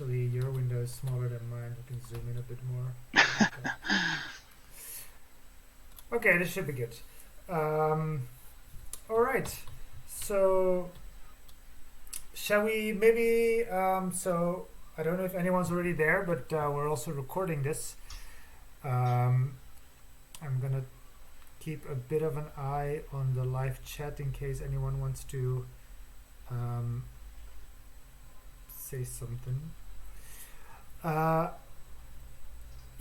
Actually, your window is smaller than mine. I can zoom in a bit more. Okay, this should be good. All right. So, shall we maybe? So, I don't know if anyone's already there, but we're also recording this. I'm gonna keep a bit of an eye on the live chat in case anyone wants to say something.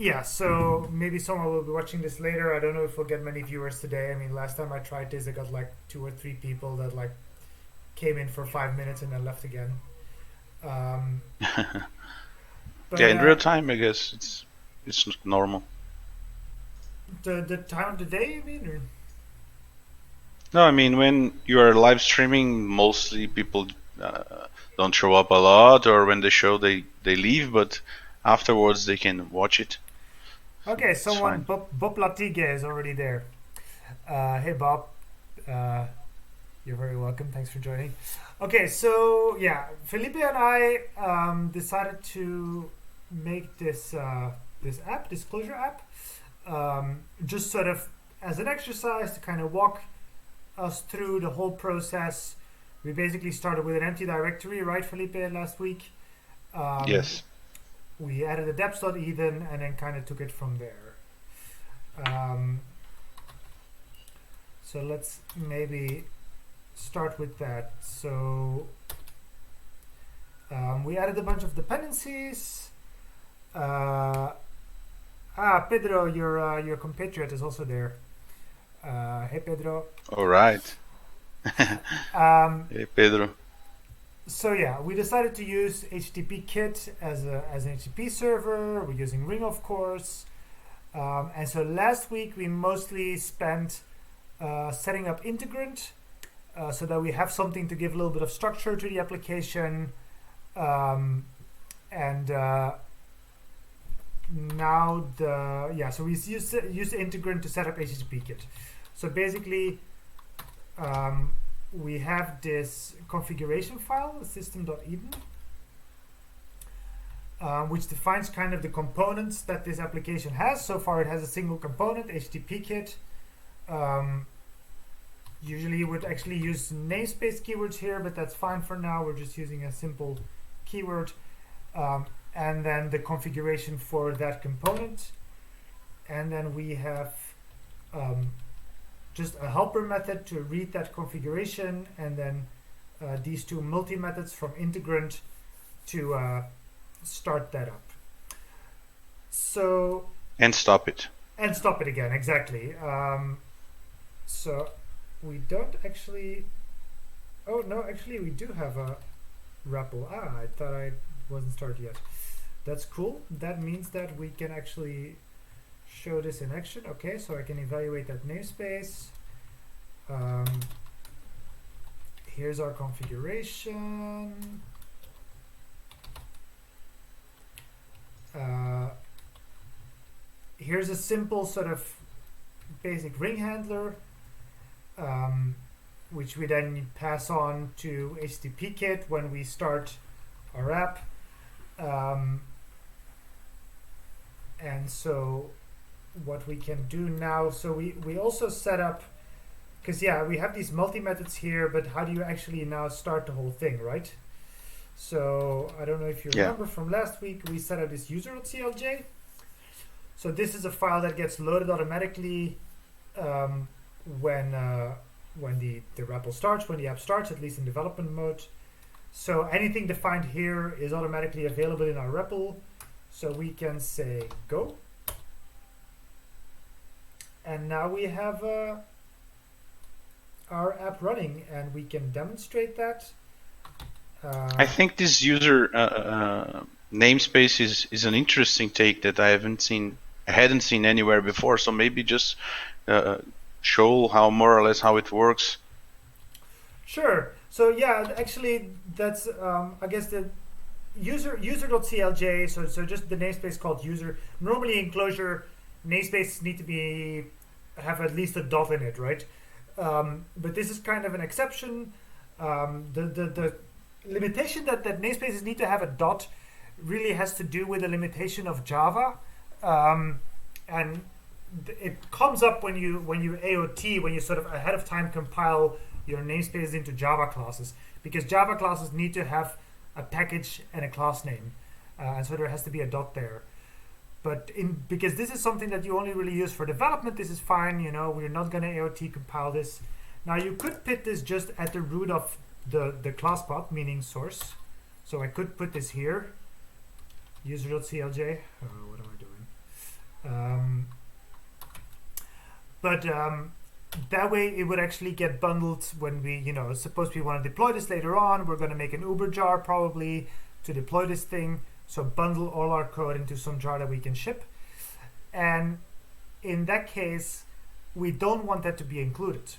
Yeah, so maybe someone will be watching this later. I don't know if we'll get many viewers today. I mean, last time I tried this, I got like 2 or 3 people that like came in for 5 minutes and then left again. But Yeah, in real time, I guess it's normal. the time of the day, you mean? Or? No, I mean when you are live streaming, mostly people don't show up a lot, or when they show, they leave, but afterwards they can watch it. Okay, It's someone, fine. Bob Latigue is already there. Hey, Bob. Uh, You're very welcome. Thanks for joining. Okay, so yeah, Felipe and I decided to make this app, this Clojure app, just sort of as an exercise to kind of walk us through the whole process. We basically started with an empty directory, right, Felipe, last week. Yes. We added a deps.eden and then kind of took it from there. So let's maybe start with that. So we added a bunch of dependencies. Pedro, your compatriot is also there. Hey, Pedro. All right. Um, Hey, Pedro. so yeah, we decided to use HTTP Kit as an HTTP server. We're using Ring, of course. And so last week we mostly spent setting up integrant. So that we have something to give a little bit of structure to the application. And now so we use the integrant to set up HTTP Kit. So basically, we have this configuration file, system.eden, which defines kind of the components that this application has. So far, it has a single component, HTTP Kit. Usually you would actually use namespace keywords here, but that's fine for now. We're just using a simple keyword. And then the configuration for that component. And then we have just a helper method to read that configuration, and then these two multi-methods from integrant to start that up. So And stop it. And stop it again, exactly. So we don't actually... Oh, no, actually we do have a REPL. I thought I wasn't started yet. That's cool. That means that we can actually show this in action. Okay, so I can evaluate that namespace. Here's our configuration. Here's a simple sort of basic ring handler, which we then pass on to HTTP Kit when we start our app. And so what we can do now, so we also set up, because we have these multi-methods here, but how do you actually now start the whole thing, right? So I don't know if you remember from last week, we set up this user.clj. So this is a file that gets loaded automatically when the REPL starts, when the app starts, at least in development mode. So anything defined here is automatically available in our REPL. So we can say go. And now we have our app running, and we can demonstrate that. I think this user namespace is an interesting take that I hadn't seen anywhere before. So maybe just show how more or less how it works. Sure. So actually that's I guess the user.clj. So just the namespace called user. Normally in Clojure, namespaces need to have at least a dot in it, right? But this is kind of an exception. The limitation that namespaces need to have a dot really has to do with the limitation of Java, um, and it comes up when you AOT, when you sort of ahead of time compile your namespaces into Java classes, because Java classes need to have a package and a class name, and so there has to be a dot there. But because this is something that you only really use for development, this is fine. We're not going to AOT compile this. Now you could put this just at the root of the class path, meaning source. So I could put this here, user.clj. What am I doing? But that way it would actually get bundled when we, suppose we want to deploy this later on. We're going to make an Uber jar probably to deploy this thing. So bundle all our code into some jar that we can ship. And in that case, we don't want that to be included.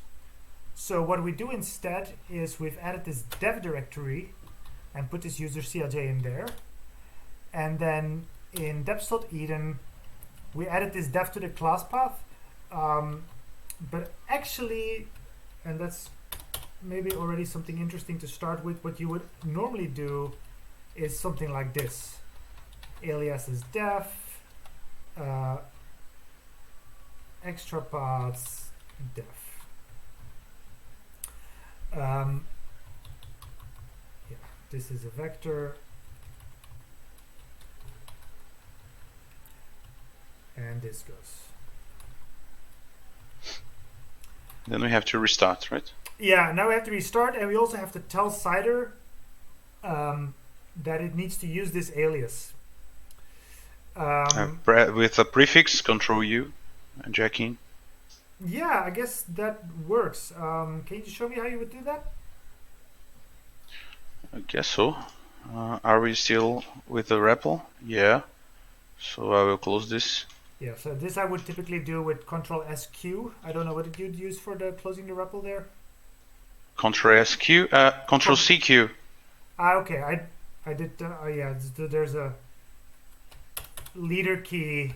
So what we do instead is we've added this dev directory and put this user CLJ in there. And then in deps.eden, we added this dev to the class path. But actually, and that's maybe already something interesting to start with, what you would normally do is something like this. Alias is def, extra paths, def. Yeah, this is a vector. And this goes. Then we have to restart, right? Yeah, now we have to restart, and we also have to tell Cider that it needs to use this alias. With a prefix, Control U, and jack in. Yeah, I guess that works. Can you just show me how you would do that? I guess so. Are we still with the REPL? Yeah. So I will close this. Yeah, so this I would typically do with Control SQ. I don't know what you'd use for the closing the REPL there. Control SQ, Control CQ. Okay. I did. Yeah, there's a leader key,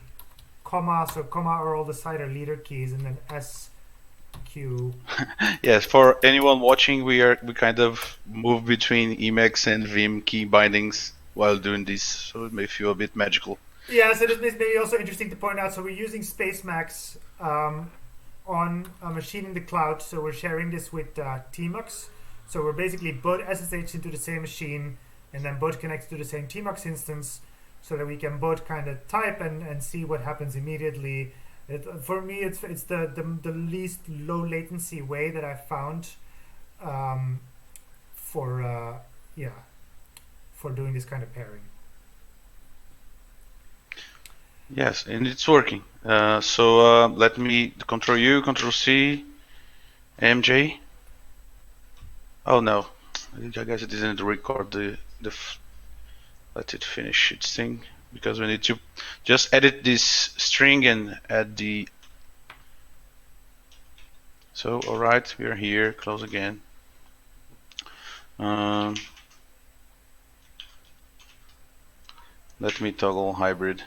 comma. So comma are all the Cider leader keys, and then SQ. Yes, for anyone watching, we kind of move between Emacs and Vim key bindings while doing this, so it may feel a bit magical. Yeah, so this is maybe also interesting to point out. So we're using Spacemacs on a machine in the cloud. So we're sharing this with Tmux. So we're basically both SSH into the same machine, and then both connected to the same Tmux instance, so that we can both kind of type and see what happens immediately. For me, it's the least low latency way that I've found for doing this kind of pairing. Yes, and it's working. So let me Control U, Control C, MJ. Oh no, I guess it didn't record the let it finish its thing, because we need to just edit this string and add the. So alright, we are here. Close again. Let me toggle hybrid.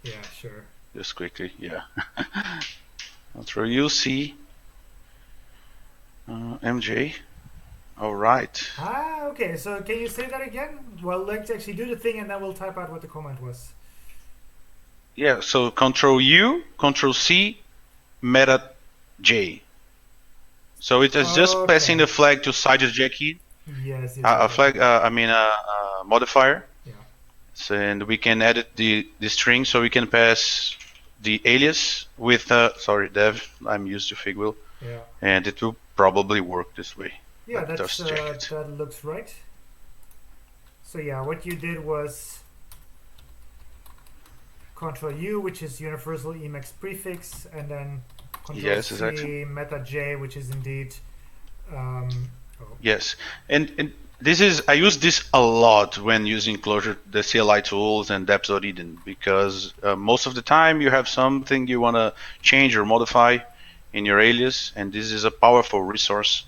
Yeah, sure. Just quickly, yeah. Control U, C, MJ. All right. Okay. So can you say that again? Well, let's actually do the thing, and then we'll type out what the command was. Yeah. So Control U, Control C, meta J. So it is just passing the flag to Cider Jackie. Yes. A flag. I mean a modifier. Yeah. So, and we can edit the string, so we can pass the alias with dev. I'm used to Figwheel. Yeah. And it will probably work this way. Yeah, that looks right. So yeah, what you did was Control U, which is universal Emacs prefix, and then Control C, exactly. Meta J, which is indeed. Yes, and this is, I use this a lot when using Clojure, the CLI tools and deps.eden, because most of the time you have something you want to change or modify in your alias, and this is a powerful resource.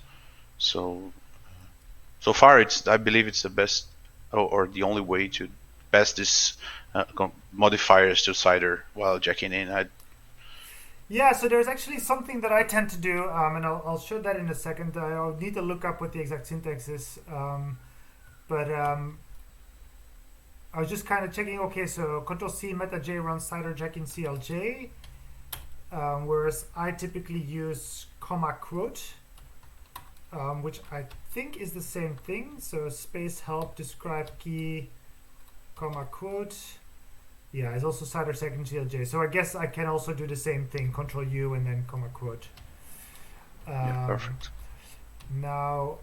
So far, I believe it's the best or the only way to pass this modifiers to Cider while jacking in. Yeah, so there's actually something that I tend to do, and I'll show that in a second. I'll need to look up what the exact syntax is, but I was just kind of checking. Okay, so Control C meta J runs cider jack in CLJ, whereas I typically use comma quote, which I think is the same thing. So space help describe key comma quote. Yeah, it's also cider jack in CLJ. So I guess I can also do the same thing. Control U and then comma quote. Yeah, perfect. Now,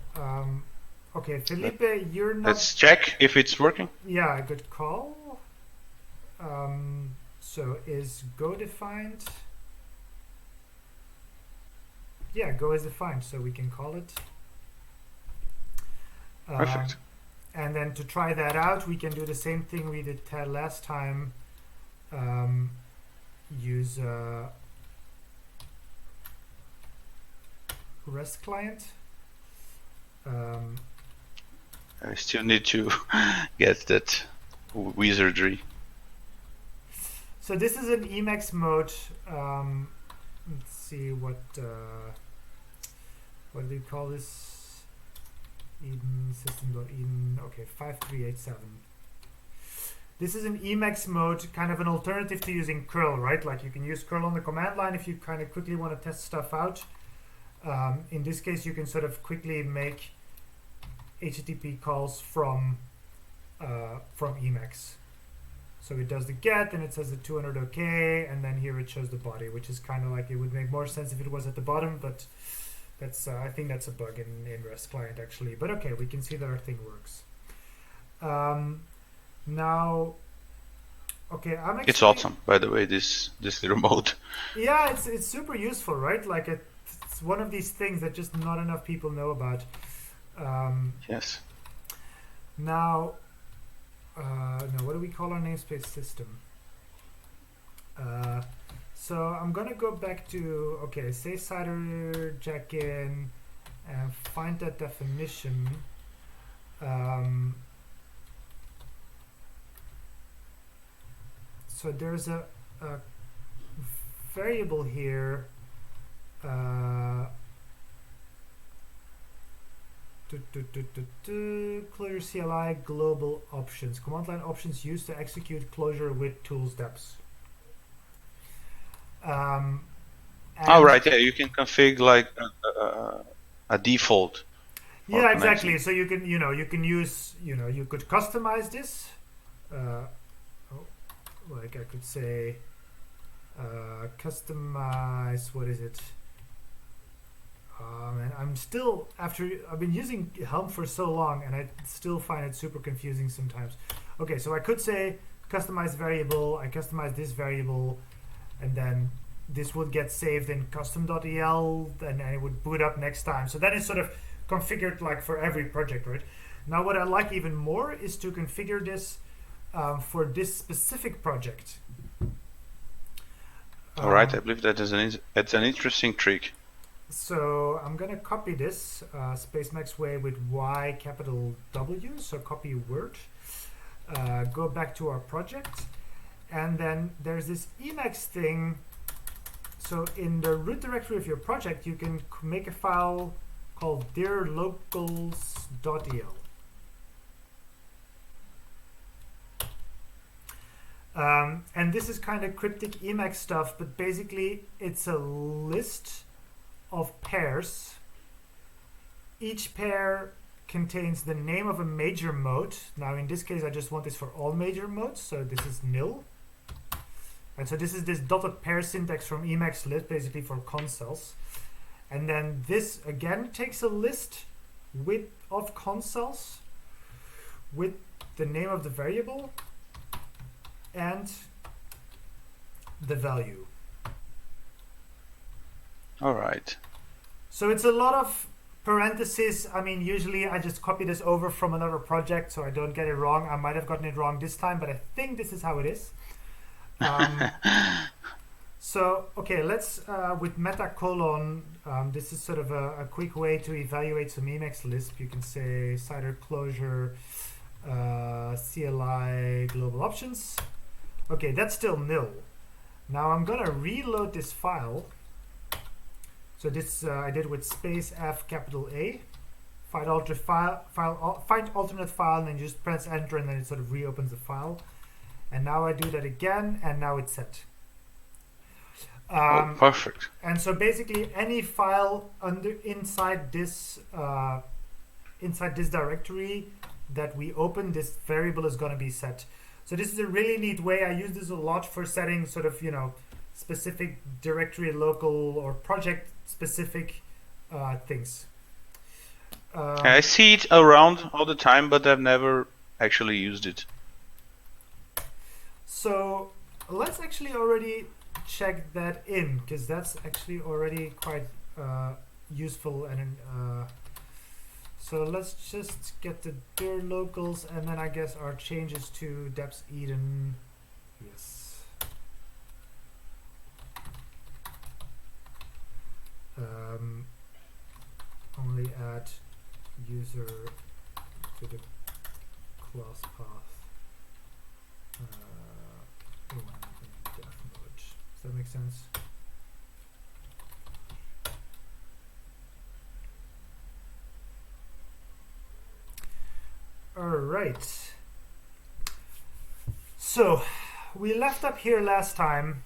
okay, Felipe, you're not. Let's check if it's working. Yeah, good call. So is Go defined? Yeah, Go is defined, so we can call it. Perfect. And then to try that out, we can do the same thing we did last time. Use REST client. I still need to get that wizardry. So this is an Emacs mode. Let's see what do we call this? Eden system.eden. Okay, 5387. This is an Emacs mode, kind of an alternative to using curl, right? Like you can use curl on the command line if you kind of quickly want to test stuff out. In this case, you can sort of quickly make HTTP calls from Emacs. So it does the get, and it says the 200 OK, and then here it shows the body, which is kind of like, it would make more sense if it was at the bottom, but that's I think that's a bug in REST client actually. But okay, we can see that our thing works. Now, okay, I'm actually, it's awesome, by the way, this little mode. Yeah, it's super useful, right? Like it's one of these things that just not enough people know about. Yes. Now, what do we call our namespace system? So I'm gonna go back to, okay, say cider jack in and find that definition. So there's a variable here. Clojure CLI global options. Command line options used to execute Clojure with tool steps. Oh, right. Yeah, you can configure like a default. Yeah, exactly. So you can, you can use, you could customize this. Like I could say, customize. What is it? And I'm still, after I've been using Helm for so long, and I still find it super confusing sometimes. Okay, so I could say customize variable. I customize this variable, and then this would get saved in custom.el, and then it would boot up next time. So that is sort of configured like for every project, right? Now, what I like even more is to configure this for this specific project. All right, I believe that is it's an interesting trick. So I'm going to copy this Spacemacs way with Y capital W, so copy word, go back to our project, and then there's this Emacs thing. So in the root directory of your project, you can make a file called dirlocals.el. And this is kind of cryptic Emacs stuff, but basically it's a list of pairs. Each pair contains the name of a major mode. Now in this case I just want this for all major modes, so this is nil. And so this is this dotted pair syntax from Emacs list, basically for consoles. And then this again takes a list of consoles with the name of the variable and the value. All right. So it's a lot of parentheses. I mean, usually I just copy this over from another project so I don't get it wrong. I might have gotten it wrong this time, but I think this is how it is. So, okay, let's, with meta colon, this is sort of a quick way to evaluate some Emacs Lisp. You can say cider Clojure, CLI global options. Okay, that's still nil. Now I'm gonna reload this file. So this I did with space F capital A find alternate file, and then you just press enter, and then it sort of reopens the file. And now I do that again, and now it's set. Perfect. And so basically, any file inside this directory that we open, this variable is going to be set. So this is a really neat way. I use this a lot for setting sort of, specific directory local or project specific things. I see it around all the time, but I've never actually used it. So let's actually already check that in, because that's actually already quite useful. And so let's just get the dir locals, and then I guess our changes to deps eden. Yes. Only add user to the class path. Does that make sense? All right. So we left up here last time.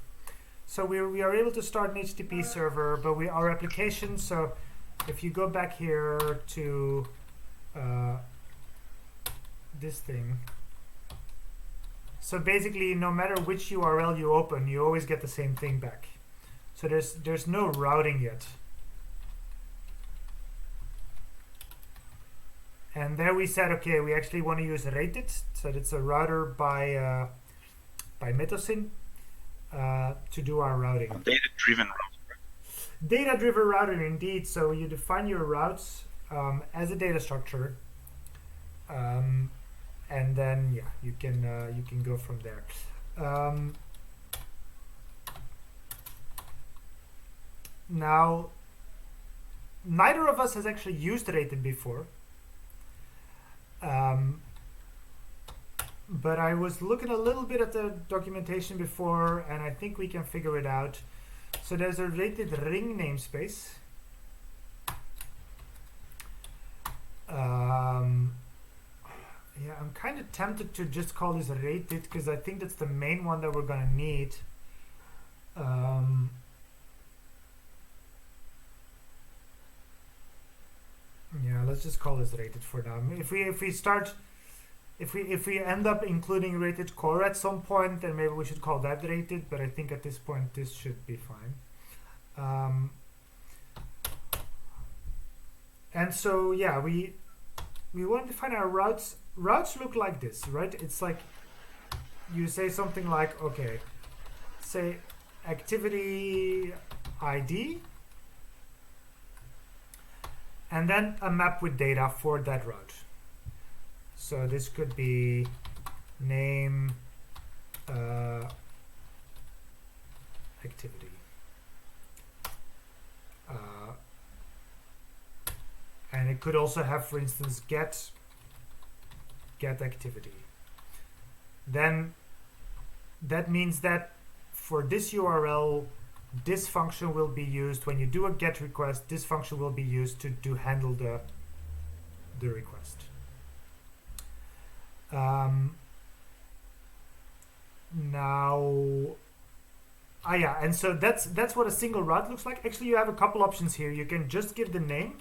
So we are able to start an HTTP server, but our application. So if you go back here to this thing. So basically, no matter which URL you open, you always get the same thing back. So there's no routing yet. And there we said, okay, we actually want to use rated. So it's a router by Metosin to do our routing. Data-driven routing. Data-driven routing, indeed. So you define your routes as a data structure. And then you can go from there. Now, neither of us has actually used rated before, but I was looking a little bit at the documentation before, and I think we can figure it out. So there's a rated ring namespace. Yeah, I'm kind of tempted to just call this rated, because I think that's the main one that we're going to need. Yeah, let's just call this rated for now. If we end up including rated core at some point, then maybe we should call that rated. But I think at this point this should be fine. And so yeah, we want to define our routes. Routes look like this, right? It's like you say something like, okay, say activity ID, and then a map with data for that route. So this could be name activity. And it could also have, for instance, get activity. Then that means that for this URL, this function will be used. When you do a get request, this function will be used to handle the request. And so that's what a single route looks like. Actually, you have a couple options here. You can just give the name,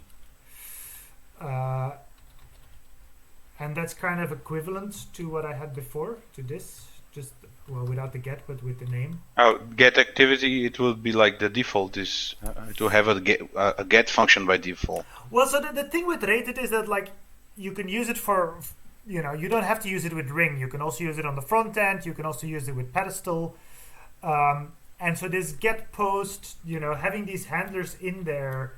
and that's kind of equivalent to what I had before, to this, just without the get, but with the name. Get activity, it will be like the default is to have a get function by default. Well, so the thing with rated is that like you can use it for, you don't have to use it with ring. You can also use it on the front end. You can also use it with pedestal. And so this get post, having these handlers in there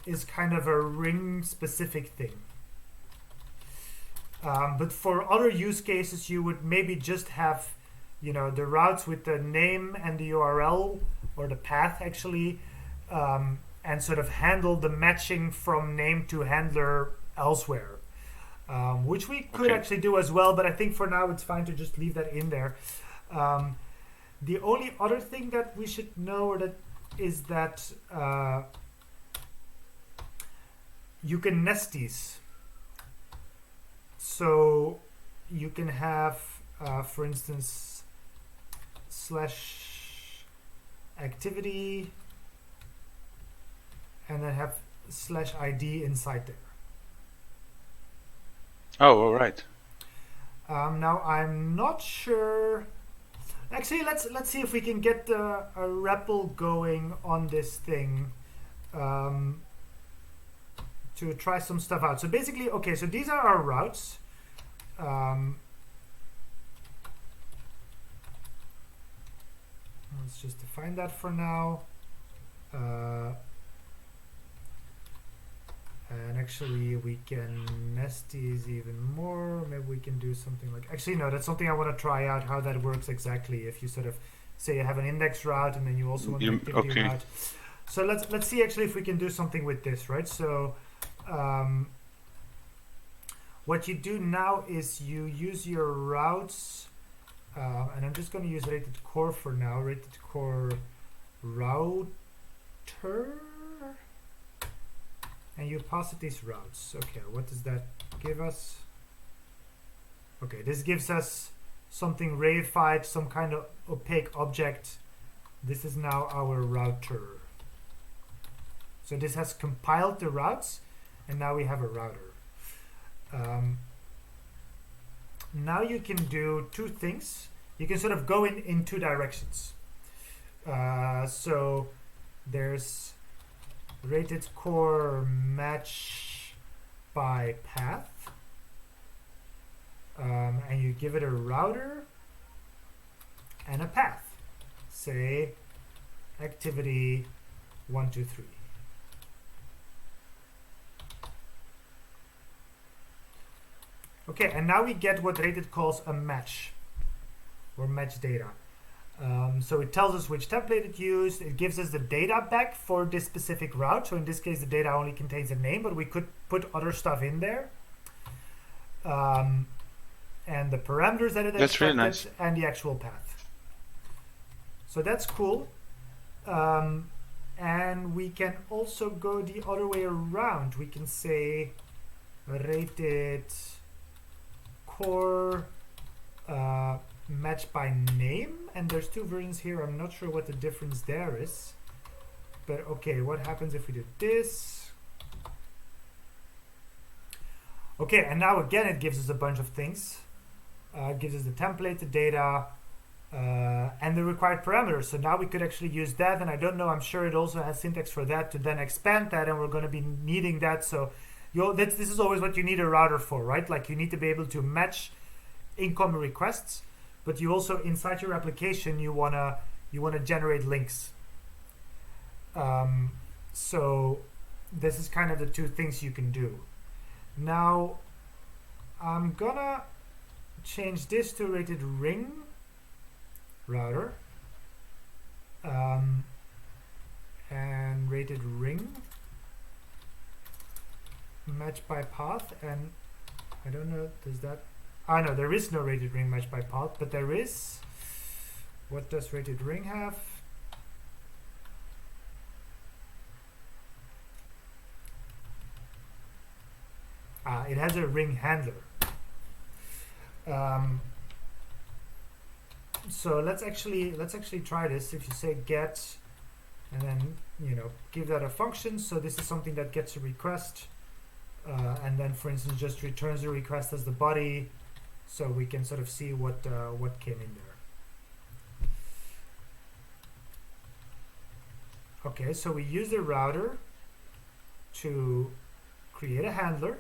is kind of a ring specific thing. But for other use cases, you would maybe just have, the routes with the name and the URL, or the path actually, and sort of handle the matching from name to handler elsewhere, which we could actually do as well. But I think for now it's fine to just leave that in there. The only other thing that we should know is that you can nest these. So you can have, for instance, slash activity, and then have slash ID inside there. Oh, all right. Now I'm not sure. Actually, let's see if we can get a REPL going on this thing to try some stuff out. So basically, okay, so these are our routes. Let's just define that for now. And actually, we can nest these even more. Maybe we can do something like... Actually, no, that's something I want to try out, how that works exactly. If you sort of say you have an index route and then you also want an activity route. So let's see actually if we can do something with this, right? So what you do now is you use your routes, and I'm just going to use rated core for now. Rated core router. And you pass it these routes. Okay, what does that give us? Okay, this gives us something reified, some kind of opaque object. This is now our router. So this has compiled the routes, and now we have a router. Now you can do two things. You can sort of go in two directions. So there's rated core match by path, and you give it a router and a path. Say activity 1, 2, 3. Okay, and now we get what rated calls a match or match data. So it tells us which template it used. It gives us the data back for this specific route. So in this case, the data only contains a name, but we could put other stuff in there. And the parameters that it That's really nice. And the actual path. So that's cool. And we can also go the other way around. We can say rated core match by name, and there's two versions here. I'm not sure what the difference there is, but okay, what happens if we do this? Okay, and now again it gives us a bunch of things. It gives us the template, the data, and the required parameters. So now we could actually use that, and I don't know, I'm sure it also has syntax for that to then expand that, and we're going to be needing that. So this is always what you need a router for, right? Like you need to be able to match incoming requests, but you also inside your application you wanna generate links. So this is kind of the two things you can do. Now I'm gonna change this to rated ring router, and rated ring match by path, and I don't know, does that... no, there is no rated ring match by path, but there is... What does rated ring have? It has a ring handler. So let's actually try this. If you say get, and then give that a function. So this is something that gets a request, and then for instance just returns the request as the body. So we can sort of see what came in there. Okay, so we use the router to create a handler,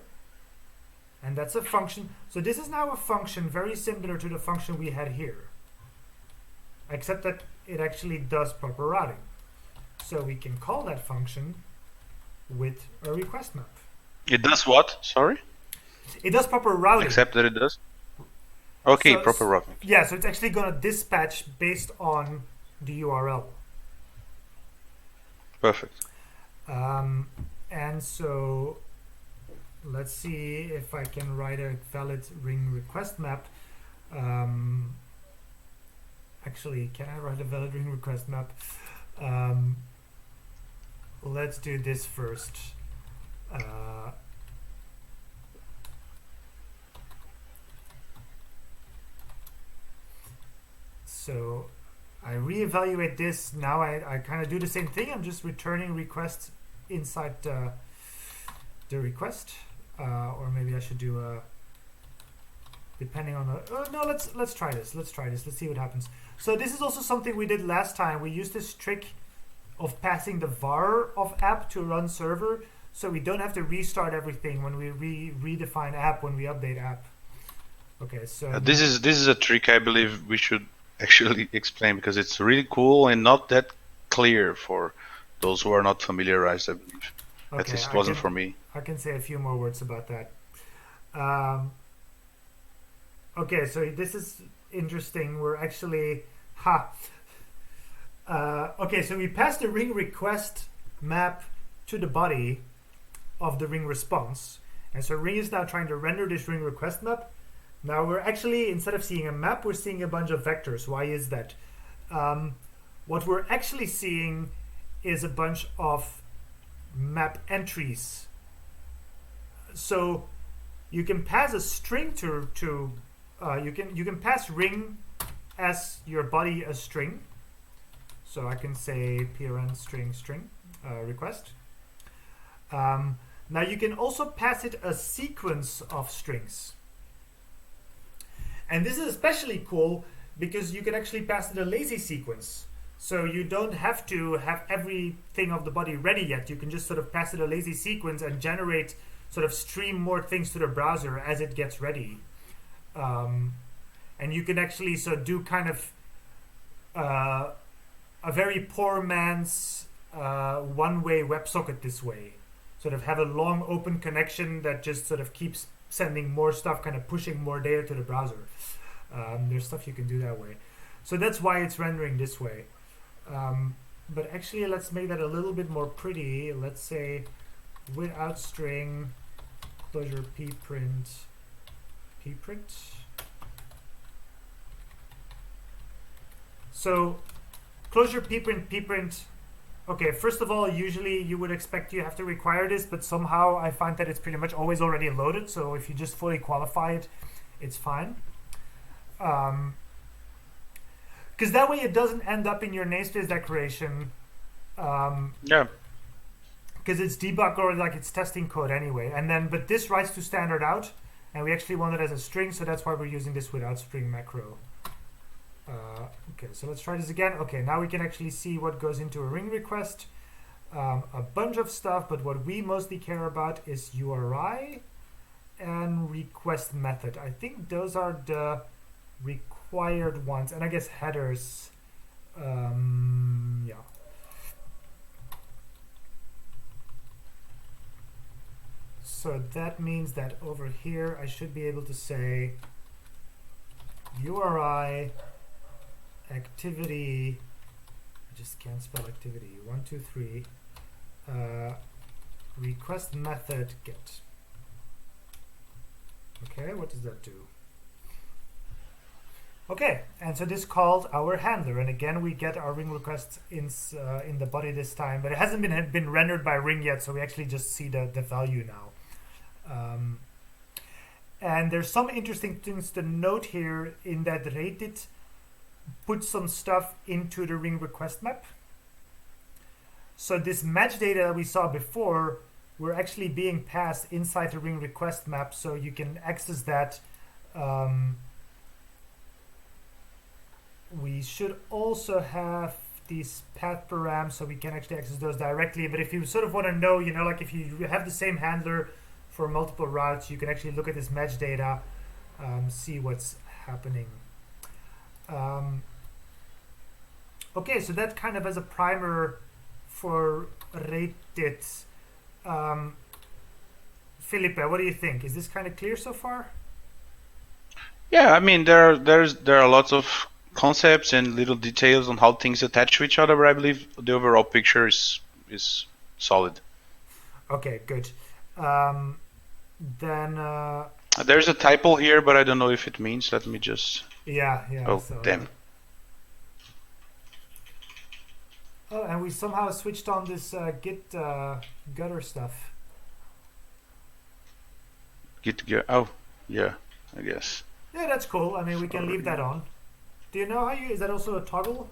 and that's a function. So this is now a function very similar to the function we had here, except that it actually does proper routing. So we can call that function with a request map. It does what? Sorry? It does proper routing. Except that it does? Okay, so, proper routing. Yeah, so it's actually going to dispatch based on the URL. Perfect. And so let's see if I can write a valid ring request map. Actually, can I write a valid ring request map? Let's do this first. So I reevaluate this. Now I kind of do the same thing. I'm just returning requests inside the request, or maybe I should do a. Depending on the. Oh, no, let's try this. Let's try this. Let's see what happens. So this is also something we did last time. We used this trick of passing the var of app to run server, so we don't have to restart everything when we redefine app when we update app. Okay, so this is a trick I believe we should actually explain because it's really cool and not that clear for those who are not familiarized, I believe. At least it wasn't for me. I can say a few more words about that. Okay, so this is interesting. We're actually okay, so we passed the ring request map to the body of the ring response, and so ring is now trying to render this ring request map. Now we're actually, instead of seeing a map, we're seeing a bunch of vectors. Why is that? What we're actually seeing is a bunch of map entries. So you can pass a string to you can pass ring as your body a string. So I can say prn string request. Now you can also pass it a sequence of strings. And this is especially cool because you can actually pass it a lazy sequence. So you don't have to have everything of the body ready yet. You can just sort of pass it a lazy sequence and generate, sort of stream more things to the browser as it gets ready. And you can actually do kind of a very poor man's one-way WebSocket this way. Sort of have a long open connection that just sort of keeps sending more stuff, kind of pushing more data to the browser. There's stuff you can do that way. So that's why it's rendering this way. But actually, let's make that a little bit more pretty. Let's say without string, Clojure pprint. So Clojure pprint. Okay, first of all, usually you would expect you have to require this, but somehow I find that it's pretty much always already loaded. So if you just fully qualify it, it's fine. Because that way it doesn't end up in your namespace declaration. Yeah. Because it's debug or like it's testing code anyway. And then, but this writes to standard out, and we actually want it as a string, so that's why we're using this without string macro. Okay, so let's try this again. Okay, now we can actually see what goes into a ring request. A bunch of stuff, but what we mostly care about is URI and request method. I think those are the required ones, and I guess headers. Yeah. So that means that over here I should be able to say URI activity. I just can't spell activity. 1, 2, 3. Request method get. Okay, what does that do? Okay, and so this called our handler, and again we get our ring requests in the body this time, but it hasn't been rendered by ring yet, so we actually just see the value now. And there's some interesting things to note here in that Reddit put some stuff into the ring request map. So this match data that we saw before were actually being passed inside the ring request map, so you can access that. We should also have these path params, so we can actually access those directly. But if you sort of want to know, like if you have the same handler for multiple routes, you can actually look at this match data, see what's happening. Okay, so that kind of as a primer for Reddit. Felipe, what do you think? Is this kind of clear so far? Yeah, I mean there are lots of concepts and little details on how things attach to each other, but I believe the overall picture is solid. Okay, good. Then there's a typo here, but I don't know if it means. Let me just. Yeah. Oh, so, damn. Oh, and we somehow switched on this git gutter stuff. Git. Oh, yeah. I guess. Yeah, that's cool. I mean, we can leave that on. Do you know how you? Is that also a toggle?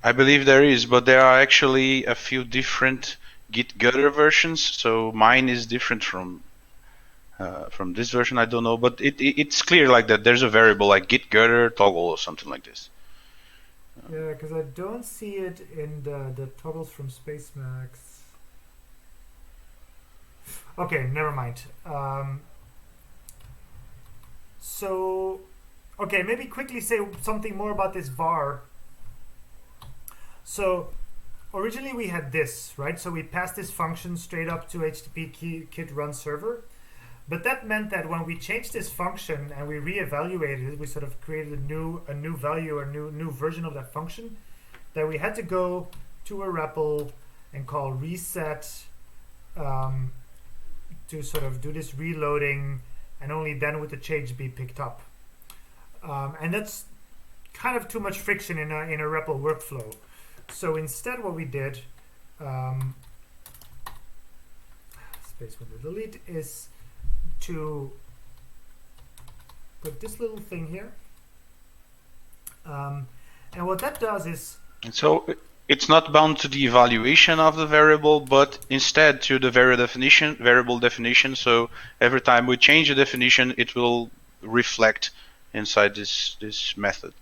I believe there is, but there are actually a few different Git Gutter versions. So mine is different from this version. I don't know, but it's clear like that. There's a variable like Git Gutter toggle or something like this. Yeah, because I don't see it in the toggles from Spacemacs. Okay, never mind. So, okay, maybe quickly say something more about this var. So, originally we had this, right? So we passed this function straight up to HTTP kit run server. But that meant that when we changed this function and we reevaluated it, we sort of created a new value or new version of that function. That we had to go to a REPL and call reset to sort of do this reloading, and only then would the change be picked up. And that's kind of too much friction in a REPL workflow. So instead, what we did, space window delete, is to put this little thing here. And what that does is... And so it's not bound to the evaluation of the variable, but instead to the variable definition. So every time we change a definition, it will reflect inside this method.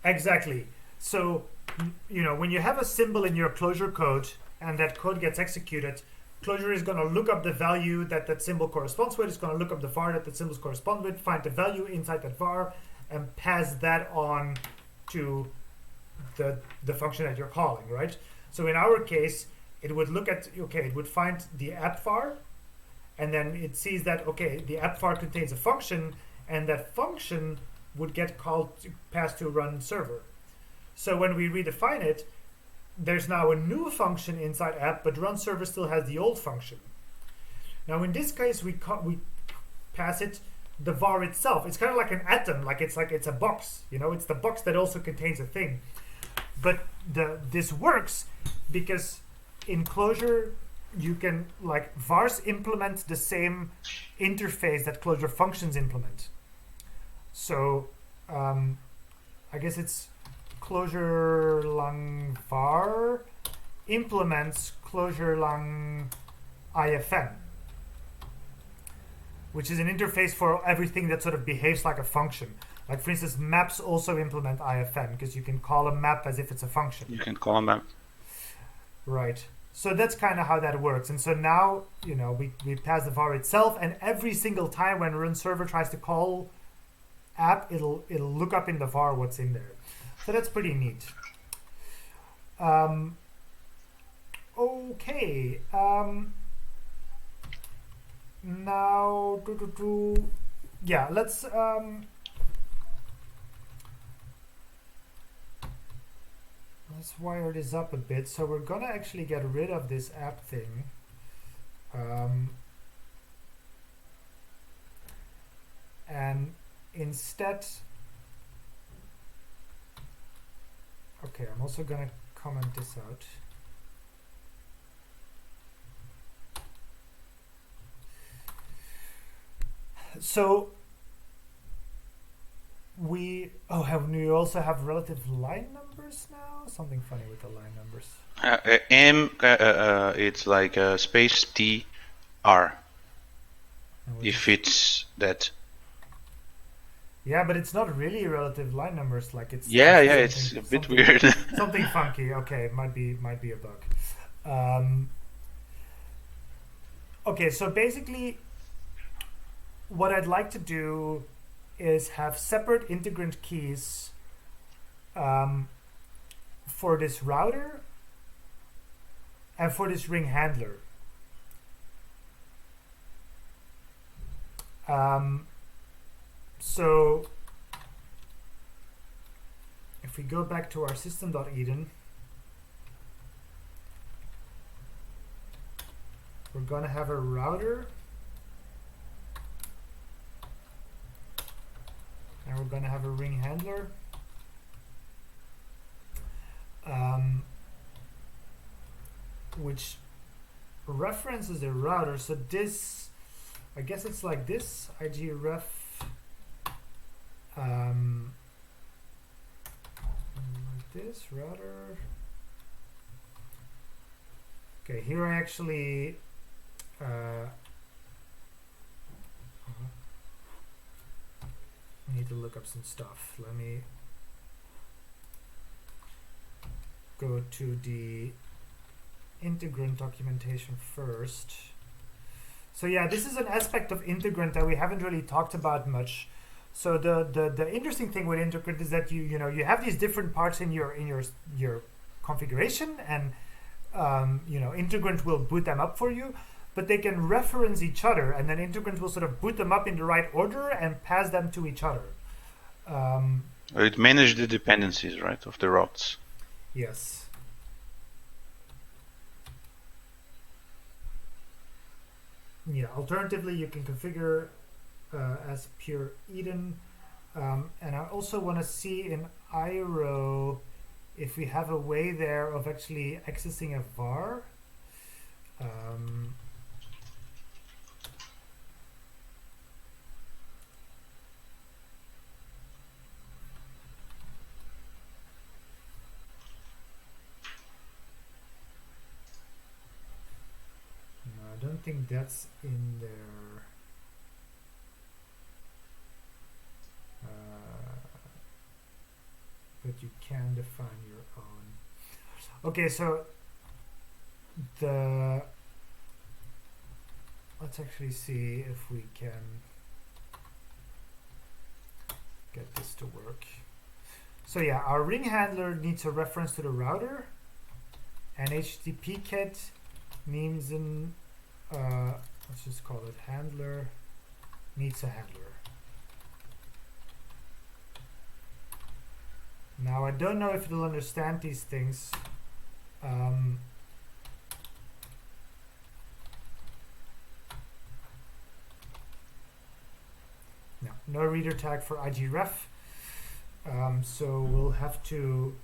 Exactly. So, you know, when you have a symbol in your Clojure code and that code gets executed, Clojure is going to look up the value that that symbol corresponds with. It's going to look up the var that the symbols correspond with, find the value inside that var, and pass that on to the function that you're calling, right? So in our case, it would look at, okay, it would find the app var, and then it sees that, okay, the app var contains a function, and that function would get called, passed to run server. So when we redefine it, there's now a new function inside app, but run server still has the old function. Now in this case, we pass it the var itself. It's kind of like an atom, like it's a box. You know, it's the box that also contains a thing. But this works because in Clojure you can, like, vars implement the same interface that Clojure functions implement. So I guess it's Clojure lang var implements Clojure lang ifn, which is an interface for everything that sort of behaves like a function. Like, for instance, maps also implement ifn because you can call a map as if it's a function. You can call a map. Right. So that's kind of how that works. And so now, you know, we pass the var itself, and every single time when run server tries to call app, it'll look up in the var what's in there. So that's pretty neat. Okay. Now, yeah, let's wire this up a bit. So we're gonna actually get rid of this app thing. And instead, okay, I'm also gonna comment this out. So we also have relative line numbers now. Something funny with the line numbers. It's like space T R. If it's that. Yeah, but it's not really relative line numbers. Like it's it's a bit weird. Something funky. Okay, it might be a bug. Okay, so basically, what I'd like to do is have separate integrant keys for this router and for this ring handler. So if we go back to our system.eden, we're going to have a router, and we're going to have a ring handler. Which references the router. So this, I guess it's like this, igref Like this, router. Okay, here I actually need to look up some stuff. Let me go to the integrant documentation first. So yeah, this is an aspect of integrant that we haven't really talked about much. So the interesting thing with integrant is that you have these different parts in your configuration, and integrant will boot them up for you, but they can reference each other, and then integrant will sort of boot them up in the right order and pass them to each other. It manages the dependencies, right, of the routes. Yes. Yeah. Alternatively, you can configure as pure Eden, and I also want to see in IRO if we have a way there of actually accessing a var. No, I don't think that's in there. But you can define your own. Okay, so let's actually see if we can get this to work. So yeah, our ring handler needs a reference to the router, and HTTP kit needs an let's just call it handler, needs a handler. Now I don't know if it'll understand these things. No reader tag for IGREF. So we'll have to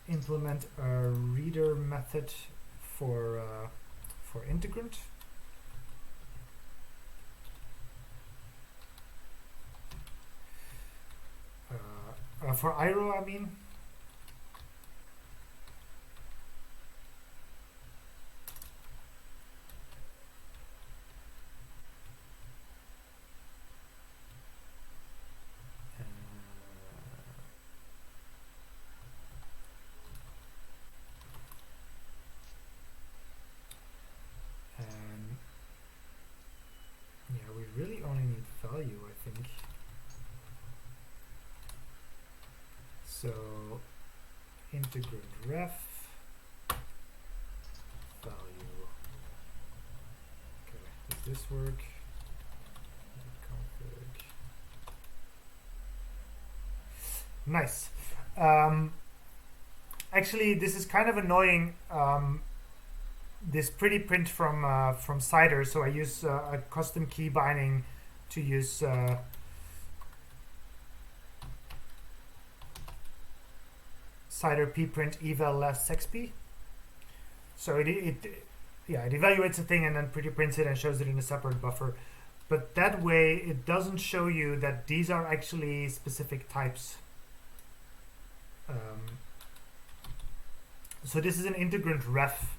implement a reader method for integrant. For IRO, I mean. And yeah, we really only need value, I think. So integrate ref value. Okay, does this work? Config. Nice. Actually, this is kind of annoying. This pretty print from Cider, so I use a custom key binding to use. Cider pprint eval last sexp. So it evaluates a thing and then pretty prints it and shows it in a separate buffer. But that way it doesn't show you that these are actually specific types. So this is an integrant ref.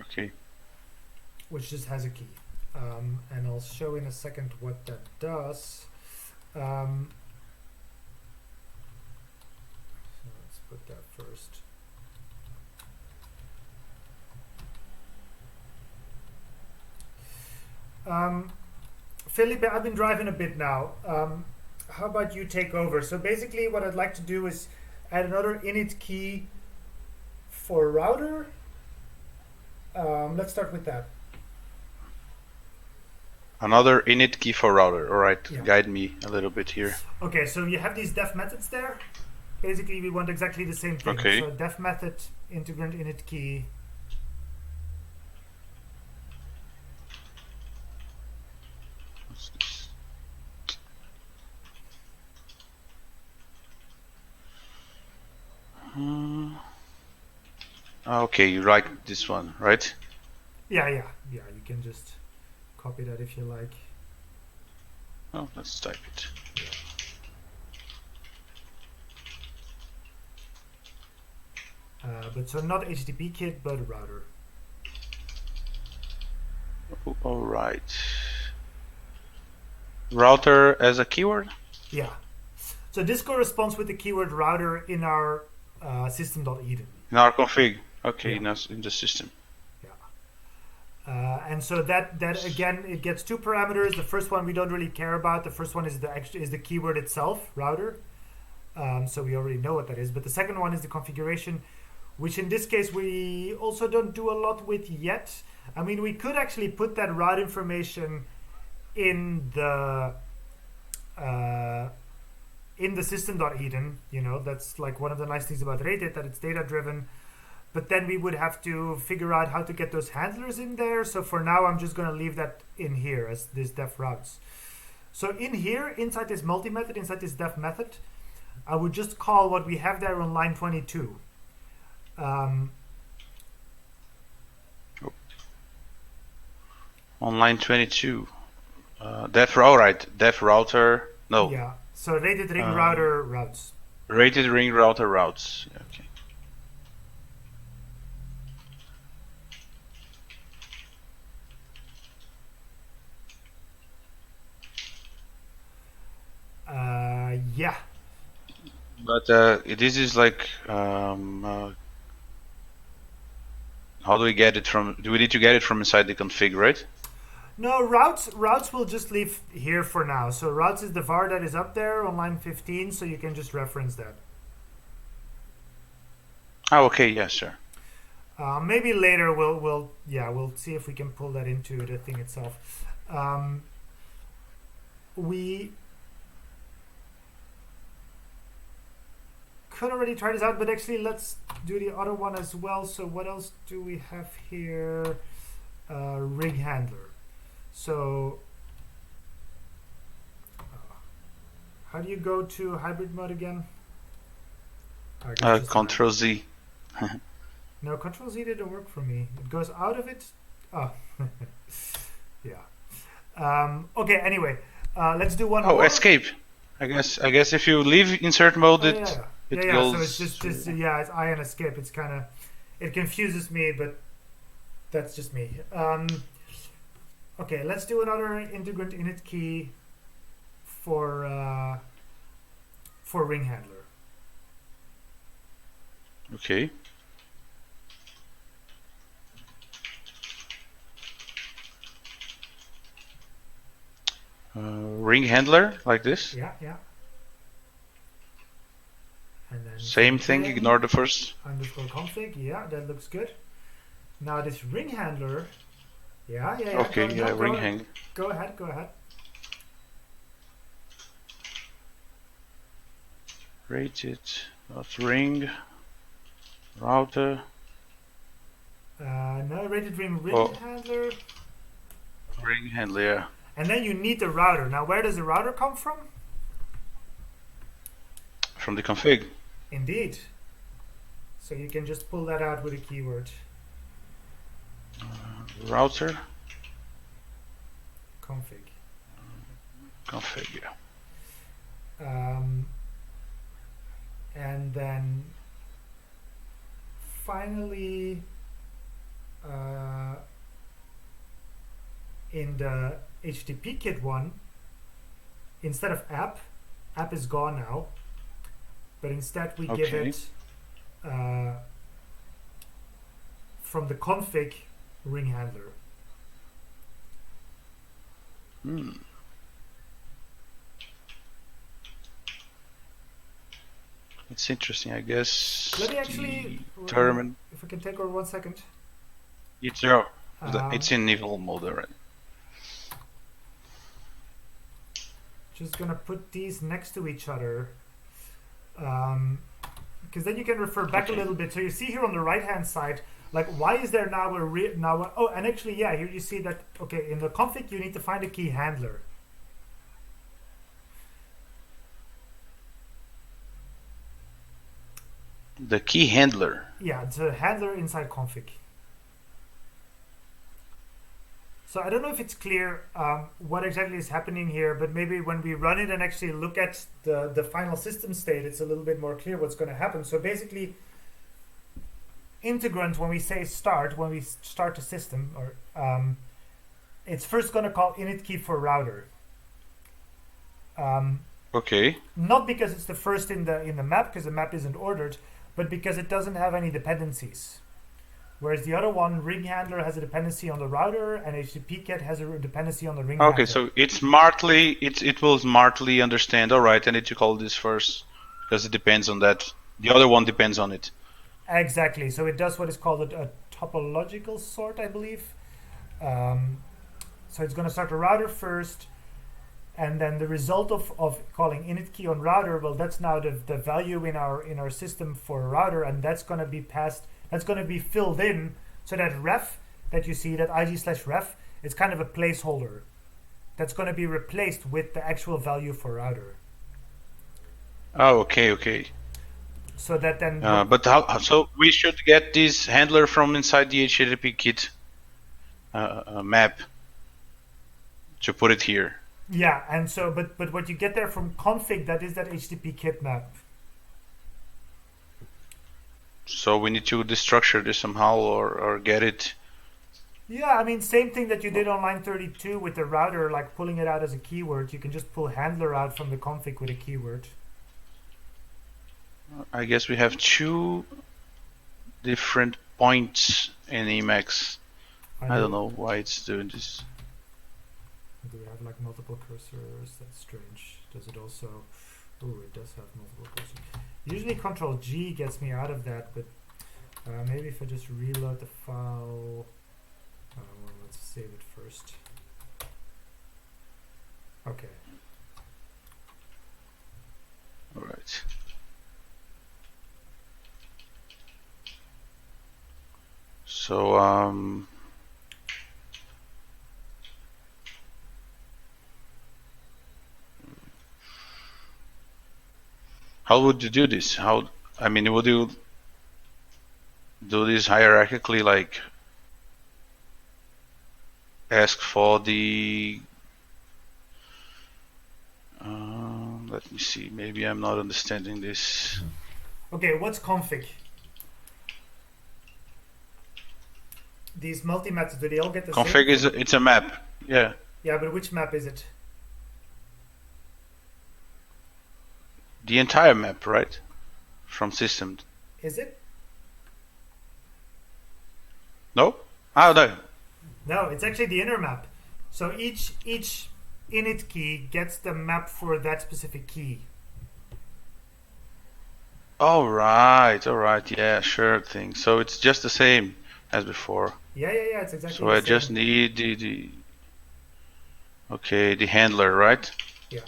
Okay. Which just has a key. And I'll show in a second what that does. Put that first. Felipe, I've been driving a bit now. How about you take over? So basically what I'd like to do is add another init key for router. Let's start with that. Another init key for router. All right, yeah. Guide me a little bit here. Okay, so you have these def methods there. Basically, we want exactly the same thing. Okay. So def method, integrant init key. What's this? Okay, you like this one, right? Yeah. You can just copy that if you like. Oh, let's type it. But so not HTTP kit, but router. All right. Router as a keyword? Yeah. So this corresponds with the keyword router in our system.eden. In our config. Okay, Yeah. in the system. Yeah. And so that again, it gets two parameters. The first one we don't really care about. The first one is the keyword itself, router. So we already know what that is. But the second one is the configuration, which in this case we also don't do a lot with yet. I mean, we could actually put that route information in the system.eden. That's like one of the nice things about Rated, that it's data driven. But then we would have to figure out how to get those handlers in there. So for now, I'm just going to leave that in here as this def routes. So in here, inside this multi-method, inside this def method, I would just call what we have there on line 22. On line 22. Def router. No. Yeah. So rated ring router routes. Rated ring router routes. Okay. Yeah. But this is like how do we get it from? Do we need to get it from inside the config, right? No, routes will just leave here for now. So routes is the var that is up there on line 15, so you can just reference that. Oh, okay, yes, sir. Maybe later we'll see if we can pull that into the thing itself. We could already try this out, but actually let's do the other one as well. So what else do we have here? Ring handler. So how do you go to hybrid mode again? Control Z. No, Control Z didn't work for me. It goes out of it. Oh, yeah. Okay. Anyway, let's do one more. Oh, escape. I guess if you leave insert mode, it goes. So it's just it's I and escape. It's kind of, it confuses me, but that's just me. Okay, let's do another integrant init key for ring handler. Okay. Ring handler like this. Yeah. And then same thing. Ignore the first. Underscore config. Yeah, that looks good. Now this ring handler. Yeah. Okay, ring hang. Go ahead. Rated ring router. No, rated ring handler. Ring handler, yeah. And then you need the router. Now, where does the router come from? From the config. Indeed. So you can just pull that out with a keyword. Router. Config, yeah. And then finally, in the HTTP kit one, instead of app is gone now, but instead we give it from the config ring handler. It's interesting, I guess. Let me actually determine. If I can take over 1 second. It's in evil mode already. Just gonna put these next to each other, because then you can refer back a little bit. So you see here on the right hand side, like why is there now and actually here you see that in the config you need to find a key handler. The key handler. Yeah, it's a handler inside config. So I don't know if it's clear what exactly is happening here, but maybe when we run it and actually look at the final system state, it's a little bit more clear what's going to happen. So basically, integrant, when we say start, when we start the system, or it's first going to call init key for router. Okay. Not because it's the first in the map, because the map isn't ordered, but because it doesn't have any dependencies. Whereas the other one, ring handler, has a dependency on the router, and HTTP cat has a dependency on the ring handler. Okay, so it will smartly understand. All right, I need to call this first because it depends on that. The other one depends on it. Exactly. So it does what is called a topological sort, I believe. So it's going to start the router first, and then the result of calling init key on router, well, that's now the value in our system for a router, and that's going to be passed. That's going to be filled in. So that ref that you see, that IG/ref, is kind of a placeholder. That's going to be replaced with the actual value for router. Oh, okay. So that then. But how? So we should get this handler from inside the HTTP kit map to put it here. Yeah, and so but what you get there from config, that is that HTTP kit map. So we need to destructure this somehow or get it. Yeah, I mean, same thing that you did on line 32 with the router, like pulling it out as a keyword. You can just pull handler out from the config with a keyword. I guess we have two different points in Emacs. I don't know why it's doing this. Do we have like multiple cursors? That's strange. Does it also... Ooh, it does have multiple cursors. Usually Control G gets me out of that, but maybe if I just reload the file... well, let's save it first. Okay. Alright. So, how would you do this? I mean, would you do this hierarchically, like ask for the... let me see, maybe I'm not understanding this. Okay, what's config? These multi-methods, do they all get the same? Config it's a map, yeah. Yeah, but which map is it? The entire map, right? From system. Is it? No? Oh, no. No, it's actually the inner map. So each init key gets the map for that specific key. All right, yeah, sure thing. So it's just the same as before. Yeah, it's exactly so the I same. just need the the handler, right? Yeah.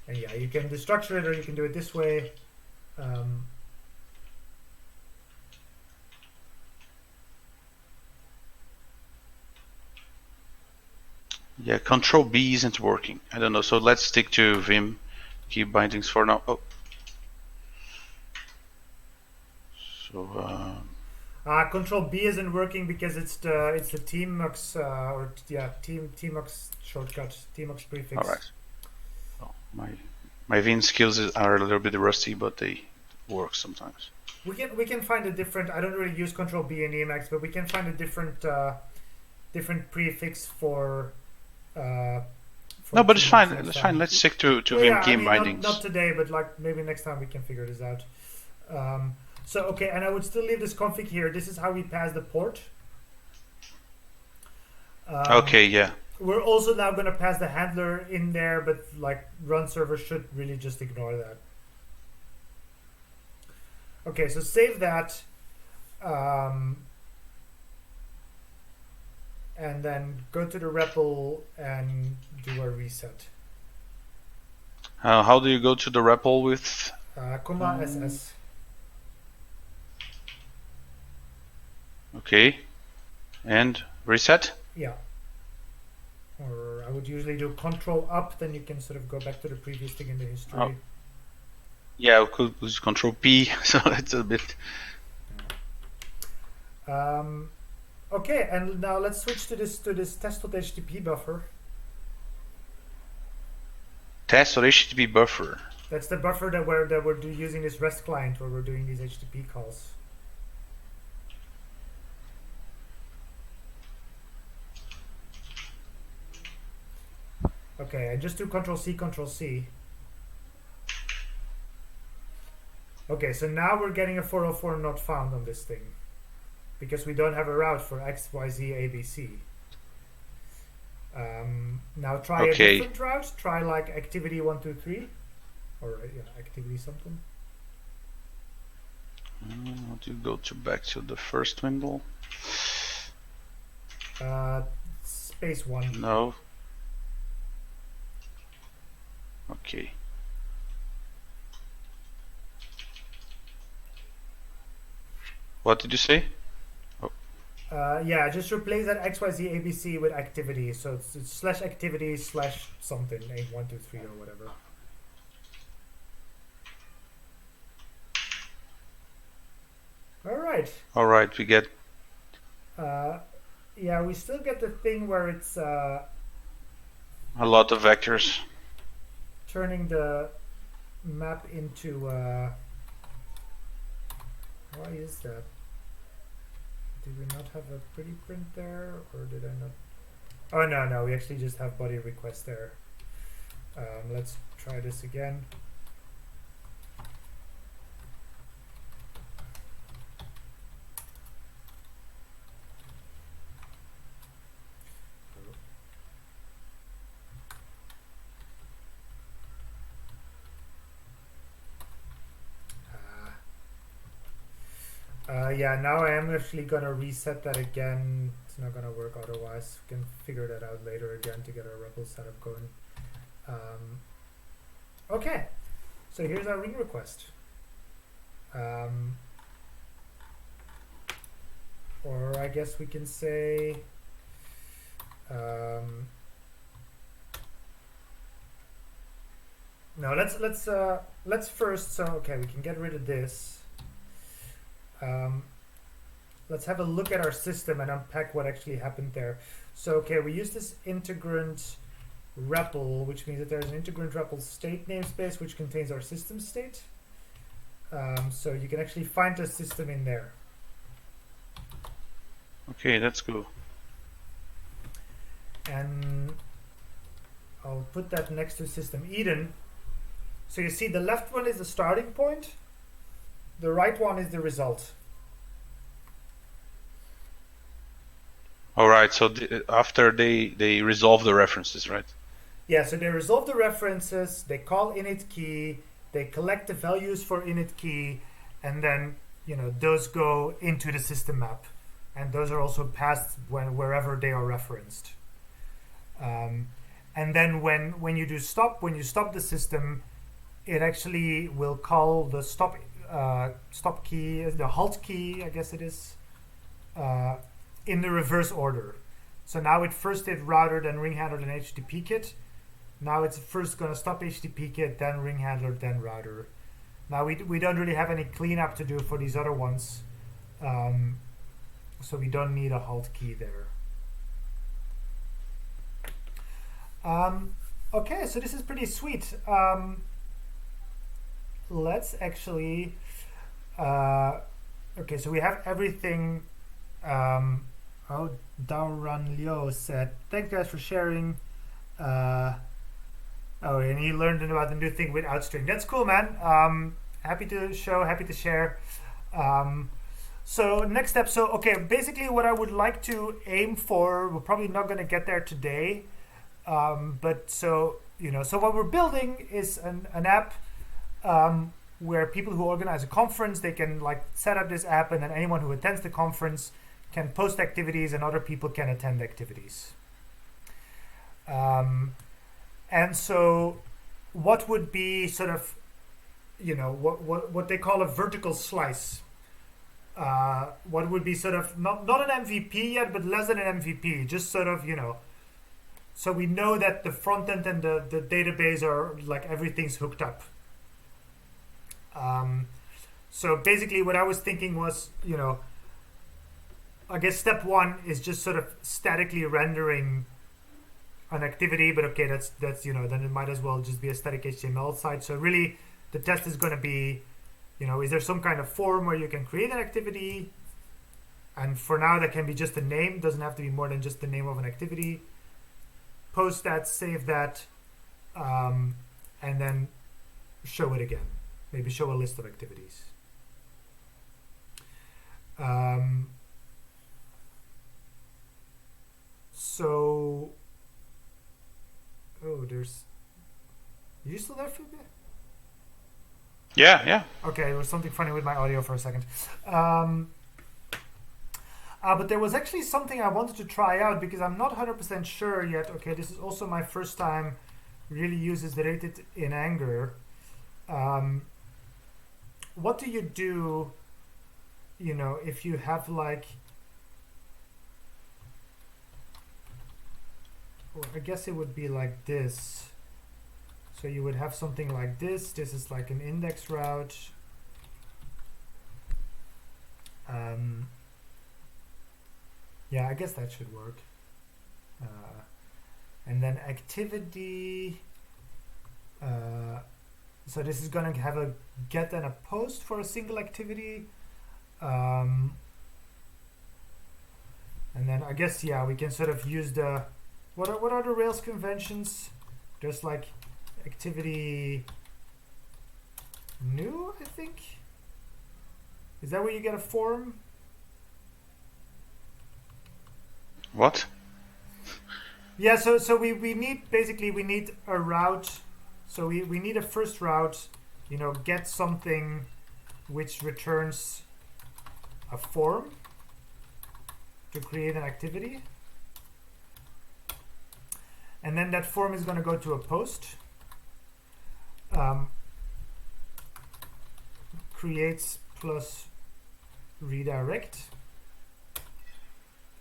And yeah, you can destructure it or you can do it this way. Yeah, Control B isn't working. I don't know. So let's stick to Vim key bindings for now. Oh. So Control B isn't working because it's the tmux tmux shortcut, tmux prefix. all right. Oh, my Vim skills are a little bit rusty, but they work sometimes. We can find a different. I don't really use Control B in Emacs, but we can find a different prefix for. No, but it's fine. It's fine. Let's stick to Vim key bindings. Not today, but like maybe next time we can figure this out. So okay, and I would still leave this config here. This is how we pass the port. Okay, yeah. We're also now going to pass the handler in there, but like run server should really just ignore that. Okay, so save that. And then go to the REPL and do a reset. How do you go to the REPL with? --SS. Okay. And reset? Yeah. Or I would usually do Control up, then you can sort of go back to the previous thing in the history. Oh. Yeah, we could use Control P, so it's a bit... Okay, and now let's switch to this test.htp buffer. Test.htp buffer. That's the buffer that we're using this REST client where we're doing these HTTP calls. Okay, and just do Control C, Control C. Okay, so now we're getting a 404 not found on this thing because we don't have a route for XYZ ABC. Now try a different route. Try like activity 123 or activity something. To go back to the first window. Space 1. No. Okay. What did you say? Yeah, just replace that XYZ ABC with activity. So it's slash activity slash something, 8123 or whatever. All right, we get. Yeah, we still get the thing where it's a lot of vectors. Turning the map into. Why is that? Did we not have a pretty print there, or did I not? Oh no, we actually just have body request there. Let's try this again. Yeah, now I am actually gonna reset that again. It's not gonna work otherwise. We can figure that out later again to get our REPL setup going. Okay, so here's our ring request. Or I guess we can say no. Let's first. So okay, we can get rid of this. Let's have a look at our system and unpack what actually happened there. So, okay, we use this integrant REPL, which means that there's an integrant REPL state namespace which contains our system state. So you can actually find the system in there. Okay, that's cool. And I'll put that next to system Eden. So you see the left one is the starting point. The right one is the result. All right. So after they resolve the references, right? Yeah. So they resolve the references. They call init key. They collect the values for init key, and then those go into the system map, and those are also passed wherever they are referenced. And then when you stop the system, it actually will call the stop key, the halt key, I guess it is, in the reverse order. So now it first did router, then ring handler, then HTTP kit. Now it's first going to stop HTTP kit, then ring handler, then router. Now we don't really have any cleanup to do for these other ones, so we don't need a halt key there. Okay, so this is pretty sweet. Let's actually okay, so we have everything. Dauran Liu said, thanks guys for sharing. And he learned about the new thing with outstring. That's cool, man. Happy to show, happy to share. So next step, so okay, basically what I would like to aim for, we're probably not going to get there today, but so what we're building is an app where people who organize a conference, they can like set up this app, and then anyone who attends the conference can post activities and other people can attend activities. And so what would be sort of, what they call a vertical slice? What would be sort of not an MVP yet, but less than an MVP, just sort of, so we know that the front end and the database are like everything's hooked up. So basically what I was thinking was, I guess step one is just sort of statically rendering an activity, but okay, that's then it might as well just be a static HTML site. So really, the test is going to be, is there some kind of form where you can create an activity? And for now, that can be just a name. Doesn't have to be more than just the name of an activity. Post that, save that, and then show it again. Maybe show a list of activities. So, there's. Are you still there, Felipe? Yeah. Okay, there was something funny with my audio for a second. But there was actually something I wanted to try out because I'm not 100% sure yet. Okay, this is also my first time really uses rated in anger. What do you do, if you have like, well, I guess it would be like this. So you would have something like this. This is like an index route. Yeah, I guess that should work. And then activity. So this is going to have a get and a post for a single activity. And then I guess, yeah, we can sort of use the... What are the Rails conventions? There's like activity new, I think. Is that where you get a form? What? Yeah, so we need a route. So we need a first route, get something which returns a form to create an activity. And then that form is going to go to a post. Creates plus redirect.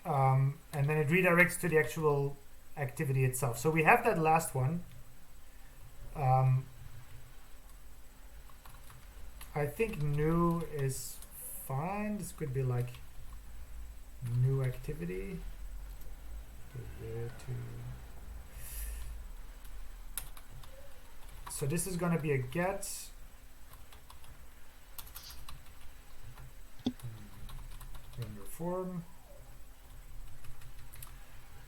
And then it redirects to the actual activity itself. So we have that last one. I think new is fine. This could be like new activity. So this is going to be a get. Render form.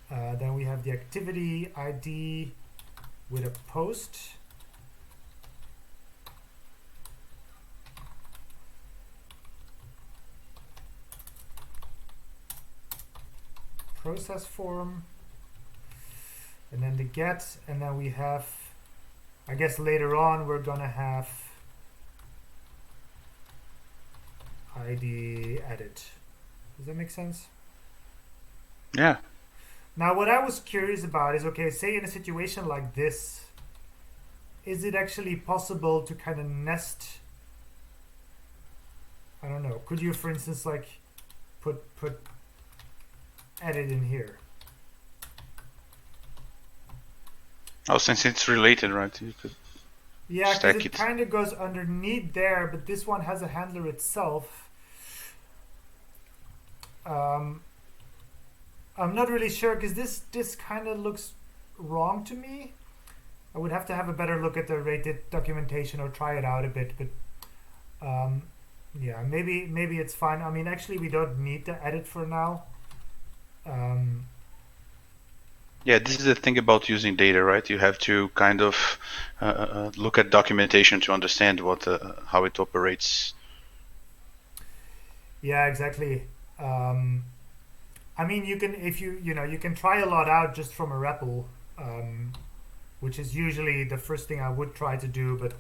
Then we have the activity ID with a post. Process form. And then the get, and then we have, I guess later on we're gonna have ID edit. Does that make sense? Yeah. Now what I was curious about is, okay, say in a situation like this, is it actually possible to kind of nest, I don't know, could you for instance like put edit in here? Oh, since it's related, right? You could because it kind of goes underneath there, but this one has a handler itself. I'm not really sure because this kind of looks wrong to me. I would have to have a better look at the rated documentation or try it out a bit, but yeah, maybe it's fine. I mean, actually, we don't need to edit for now. Yeah, this is the thing about using data, right? You have to kind of look at documentation to understand what how it operates. Yeah, exactly. I mean, you can you can try a lot out just from a REPL, which is usually the first thing I would try to do. But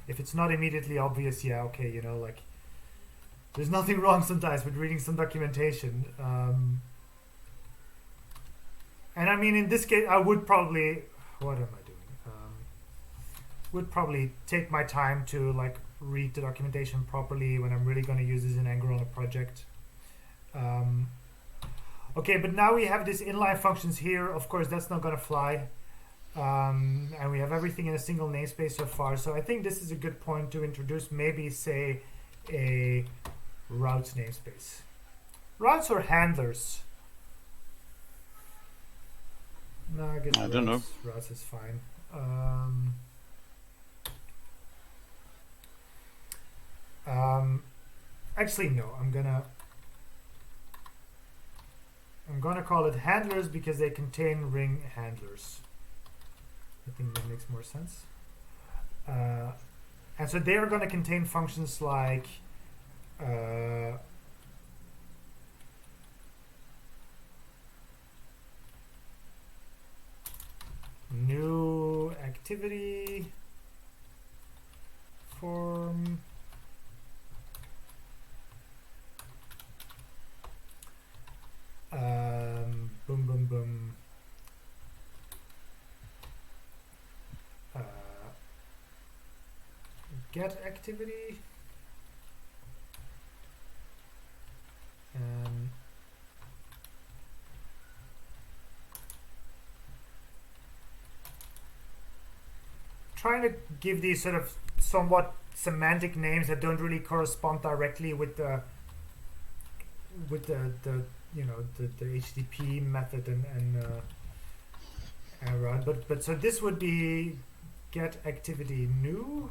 if it's not immediately obvious, yeah, okay, like there's nothing wrong sometimes with reading some documentation. And I mean, in this case, I would probably, what am I doing? Would probably take my time to like read the documentation properly when I'm really going to use this in Angular on a project. Okay, but now we have these inline functions here. Of course, that's not going to fly. And we have everything in a single namespace so far. So I think this is a good point to introduce maybe, say, a routes namespace. Routes or handlers? No, I guess I don't know. routes is fine. Actually, no. I'm gonna call it handlers because they contain ring handlers. I think that makes more sense. And so they are going to contain functions like new activity form, boom, boom, boom. Get activity. And trying to give these sort of somewhat semantic names that don't really correspond directly with the you know the HTTP method and run. But so this would be get activity new.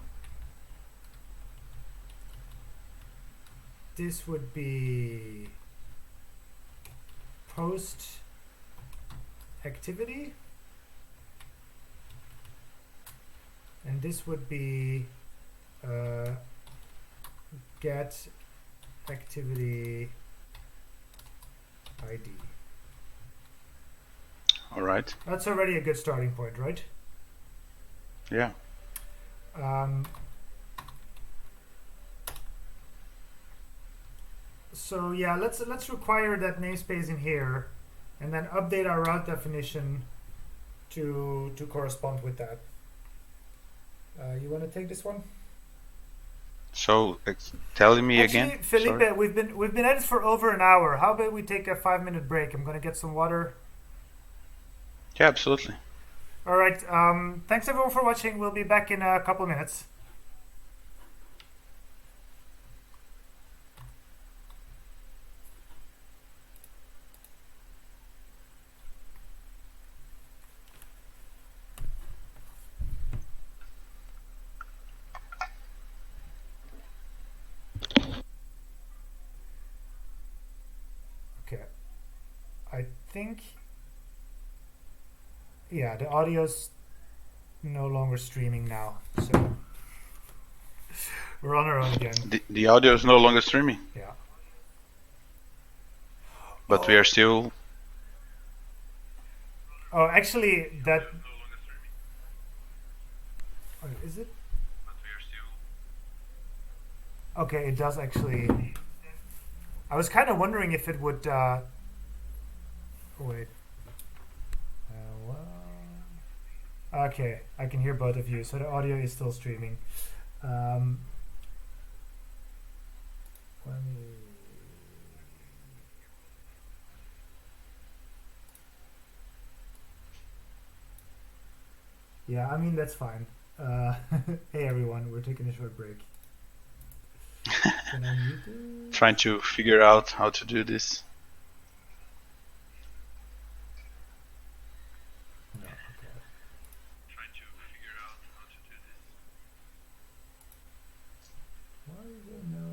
This would be post activity. And this would be get activity ID. All right. That's already a good starting point, right? Yeah. So yeah, let's require that namespace in here, and then update our route definition to correspond with that. You want to take this one? So telling me Actually, again. Felipe, Sorry. we've been at it for over an hour. How about we take a 5-minute break? I'm gonna get some water. Yeah, absolutely. All right. Thanks everyone for watching. We'll be back in a couple minutes. Okay. I think. Yeah, the audio's no longer streaming now, so we're on our own again. The audio is no longer streaming. Yeah. But we are still. Oh, actually, that. Oh, is it? Okay, it does actually. I was kind of wondering if it would. Wait. Okay, I can hear both of you, so the audio is still streaming. Let me. Yeah, I mean that's fine. Hey everyone, we're taking a short break. Can I mute it? Trying to figure out how to do this. No, okay. Why is there no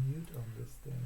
mute on this thing?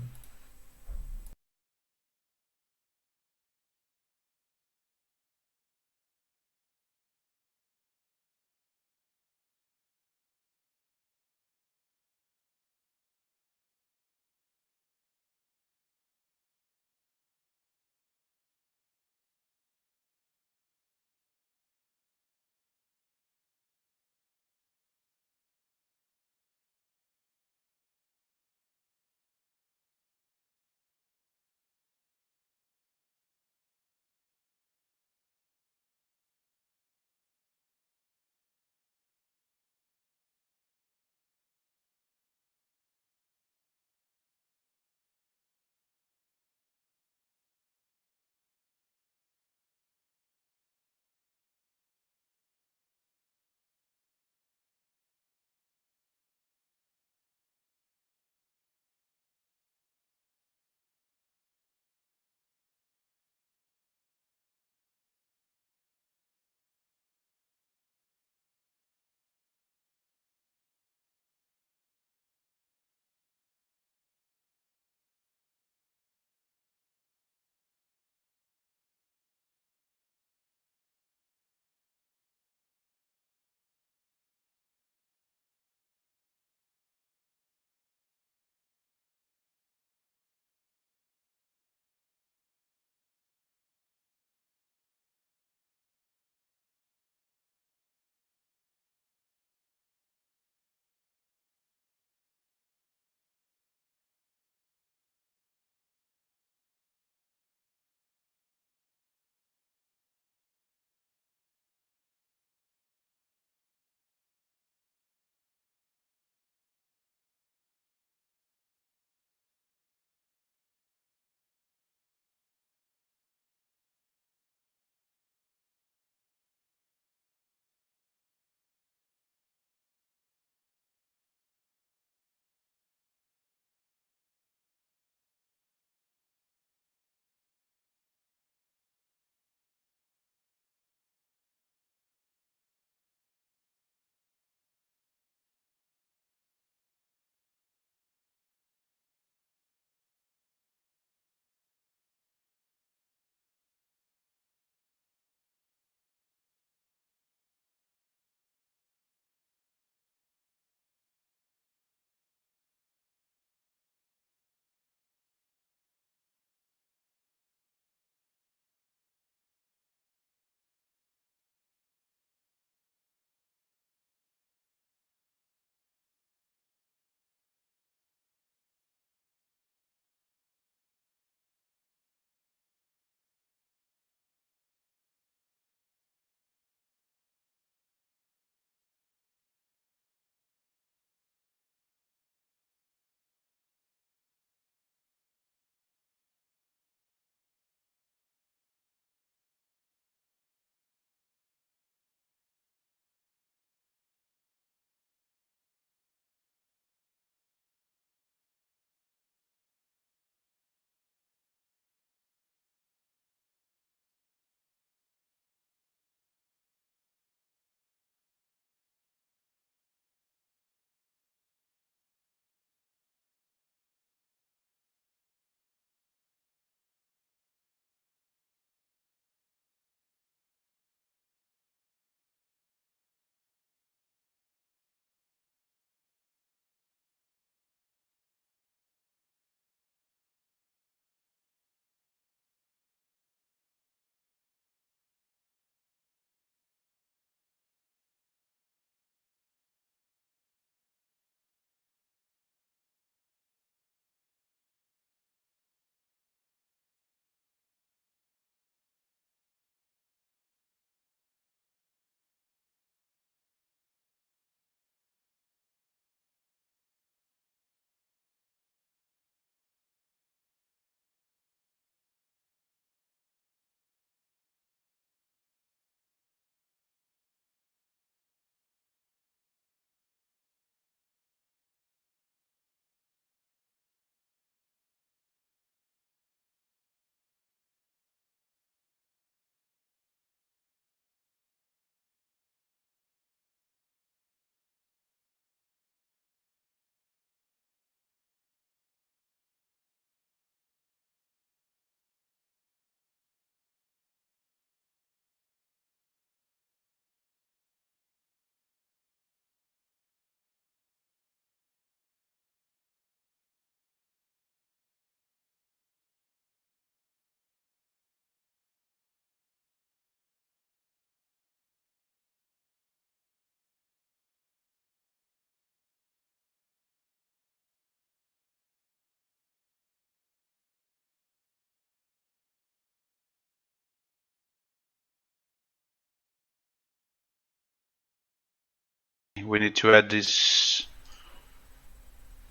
We need to add this.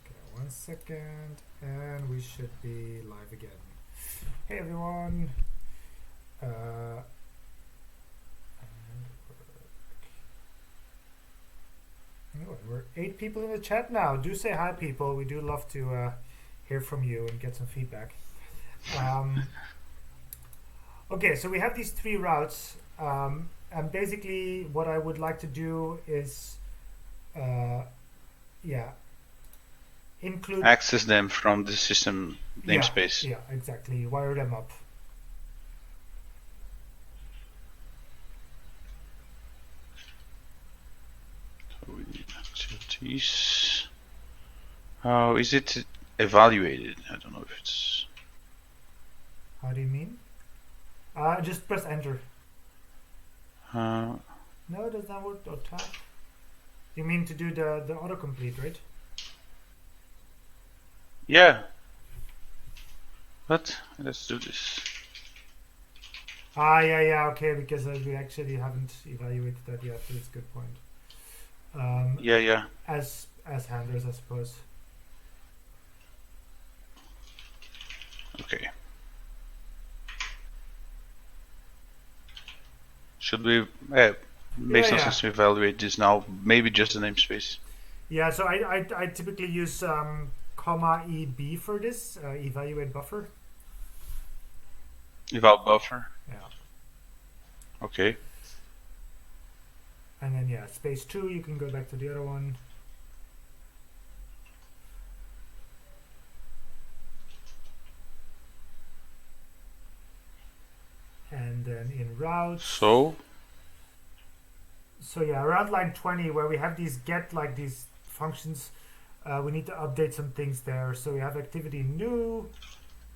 Okay, 1 second, and we should be live again. Hey everyone. We're 8 people in the chat now. Do say hi, people. We do love to hear from you and get some feedback. Okay, so we have these 3 routes, and basically what I would like to do is, include Access them from the system namespace. Yeah, exactly. Wire them up. So we need activities. How is it evaluated? I don't know if it's. How do you mean? Just press enter. No, it does not work. Tab. You mean to do the autocomplete, right? Yeah. But let's do this. Yeah, okay, because we actually haven't evaluated that yet. That's a good point. Yeah. As handlers, I suppose. Okay. Should we? Makes no sense to evaluate this now. Maybe just the namespace. Yeah, so I typically use comma EB for this, evaluate buffer. Eval buffer. Yeah. Okay. And then space 2. You can go back to the other one. And then in routes. So around line 20, where we have these get like these functions, we need to update some things there. So we have activity new.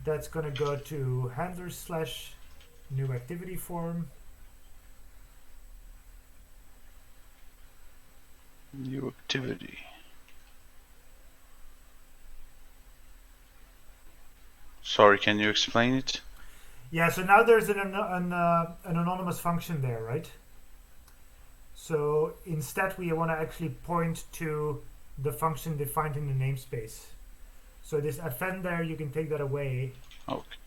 That's going to go to handler / new activity form. New activity. Sorry, can you explain it? Yeah, so now there's an anonymous function there, right? So instead we want to actually point to the function defined in the namespace. So this fn there, you can take that away. Okay.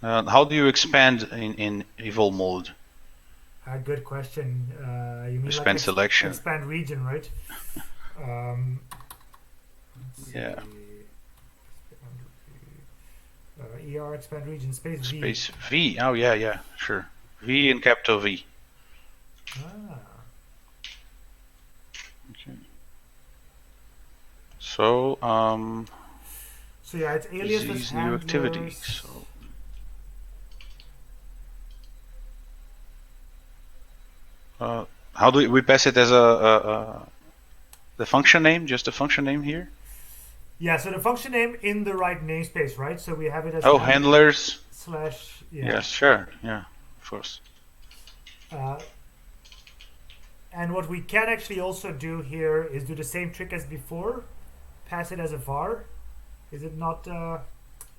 How do you expand in evil mode? Good question. You mean expand like selection? Expand region, right? Yeah. ER expand region space V. Space V. Oh yeah, sure. V in capital V. Okay. So it's alias these new activities. So how do we pass it as the function name? Just the function name here? Yeah, so the function name in the right namespace, right? So we have it as handlers / Yeah, sure. Yeah, of course. And what we can actually also do here is do the same trick as before. Pass it as a var. Is it not?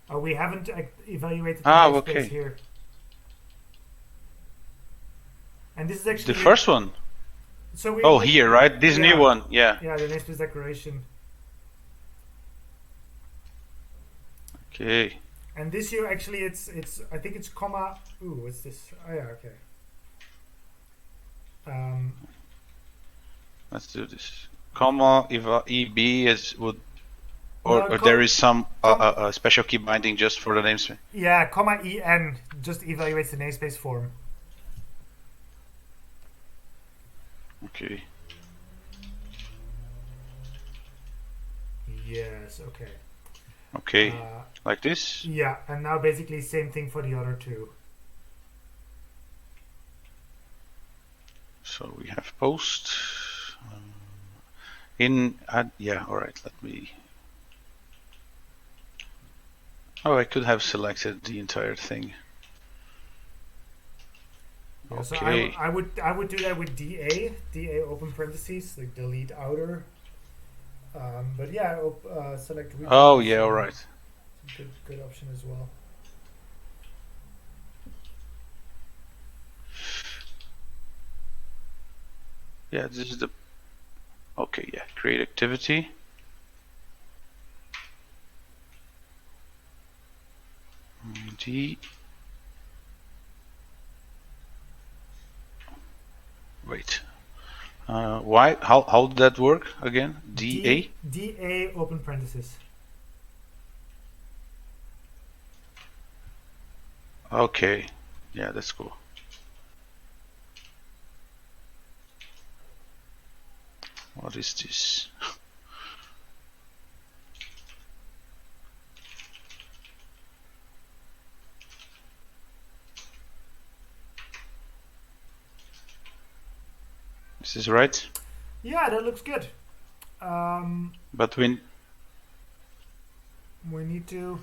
We haven't evaluated the namespace here. And this is actually the first one. So here, right? This new one, yeah. Yeah, the namespace declaration. Okay. And this here actually, it's I think it's comma. Ooh, what's this? Oh yeah, okay. Let's do this. Comma EB is would, or there is some special key binding just for the namespace. Yeah, comma EN just evaluates the namespace form. Okay. Yes. Okay. Okay. Like this. Yeah, and now basically same thing for the other 2. So we have post. Yeah, all right. Let me. Oh, I could have selected the entire thing. Yeah, okay. So I would do that with DA open parentheses, like delete outer. But yeah, select. Oh yeah, all right. Good option as well. Yeah, this is the. Okay, yeah, create activity. D. Wait. Why? How did that work again? DA? DA open parenthesis. Okay. Yeah, that's cool. What is this? Is this right? Yeah, that looks good. But when we need to.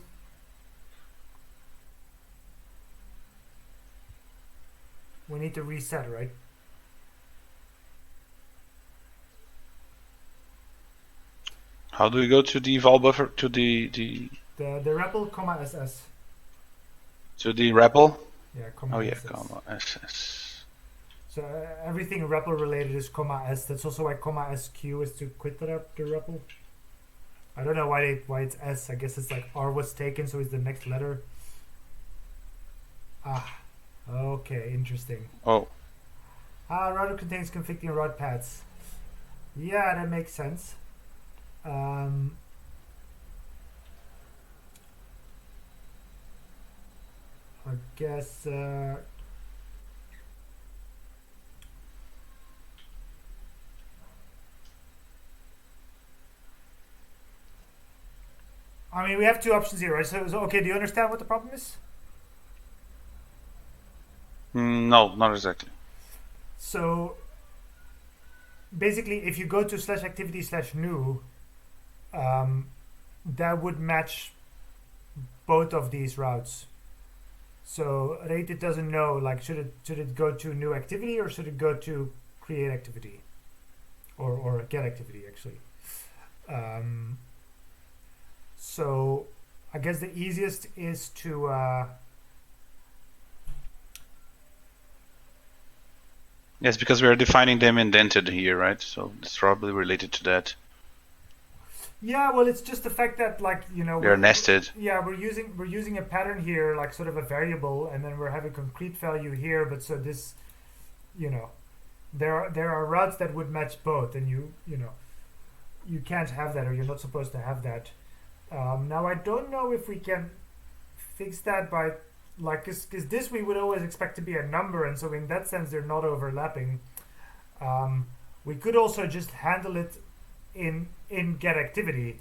We need to reset, right? how do we go to the eval buffer to the The REPL, comma SS. to the REPL? Yeah, comma Oh yeah, SS. comma SS. So everything REPL related is comma S. That's also why comma SQ is to quit the REPL. I don't know why it's S. I guess it's like R was taken, so it's the next letter. Ah, okay, interesting. Oh. Router contains conflicting route paths. Yeah, that makes sense. I guess. I mean, we have two options here, right? So okay, do you understand what the problem is? No, not exactly. So basically, if you go to /activity/new, that would match both of these routes. So rated doesn't know, like, should it go to new activity or should it go to create activity, or get activity actually. So I guess the easiest is to Yes, because we are defining them indented here, right? So it's probably related to that. yeah, well, it's just the fact that, like, They're nested. Yeah, we're using a pattern here, like sort of a variable, and then we're having concrete value here. But so this, there are routes that would match both, and you can't have that, or you're not supposed to have that. Now I don't know if we can fix that by, like, because this we would always expect to be a number, and so in that sense they're not overlapping. We could also just handle it in get activity,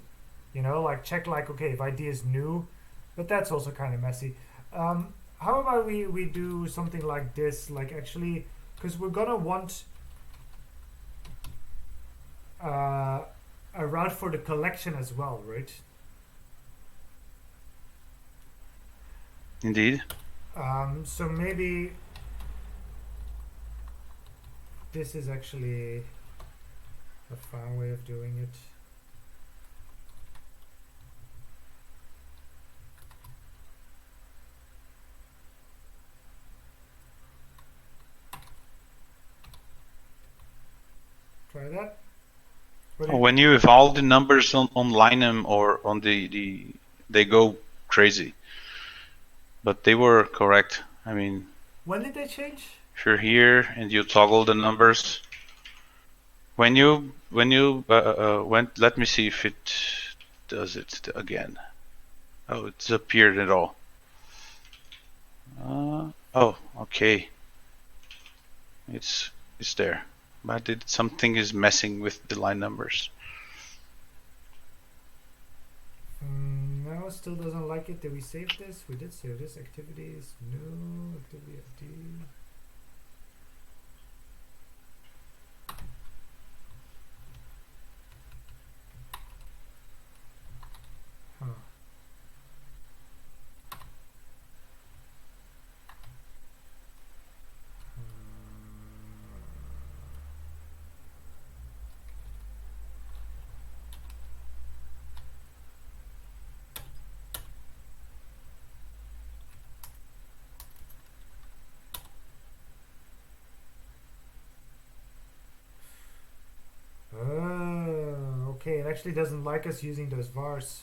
like check, like, okay, if ID is new, but that's also kind of messy. How about we do something like this, like, actually, because we're gonna want a route for the collection as well, right? Indeed. So maybe this is actually a fun way of doing it. Try that. When you evolve the numbers on Linum or on the they go crazy. But they were correct. I mean, when did they change? if you're here and you toggle the numbers, when you went, let me see if it does it again. Oh, it disappeared at all. Oh, okay. It's there, but something is messing with the line numbers. No, still doesn't like it. Did we save this? We did save this. Activities, new activity FD. Huh. actually doesn't like us using those vars.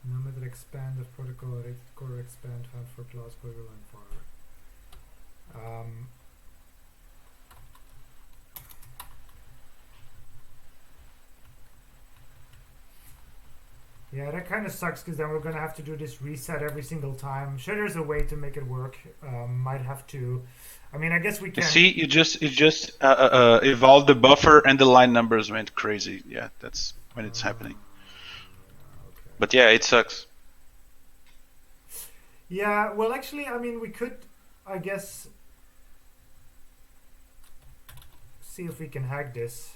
No method expand of protocol rated core expand found for class Clojure line var. Yeah, that kind of sucks because then we're going to have to do this reset every single time. I'm sure there's a way to make it work. Might have to. I mean, I guess we can. See, you just evolved the buffer and the line numbers went crazy. Yeah, that's when it's happening. Okay. But yeah, it sucks. Yeah, well, actually, I mean, we could, I guess, see if we can hack this.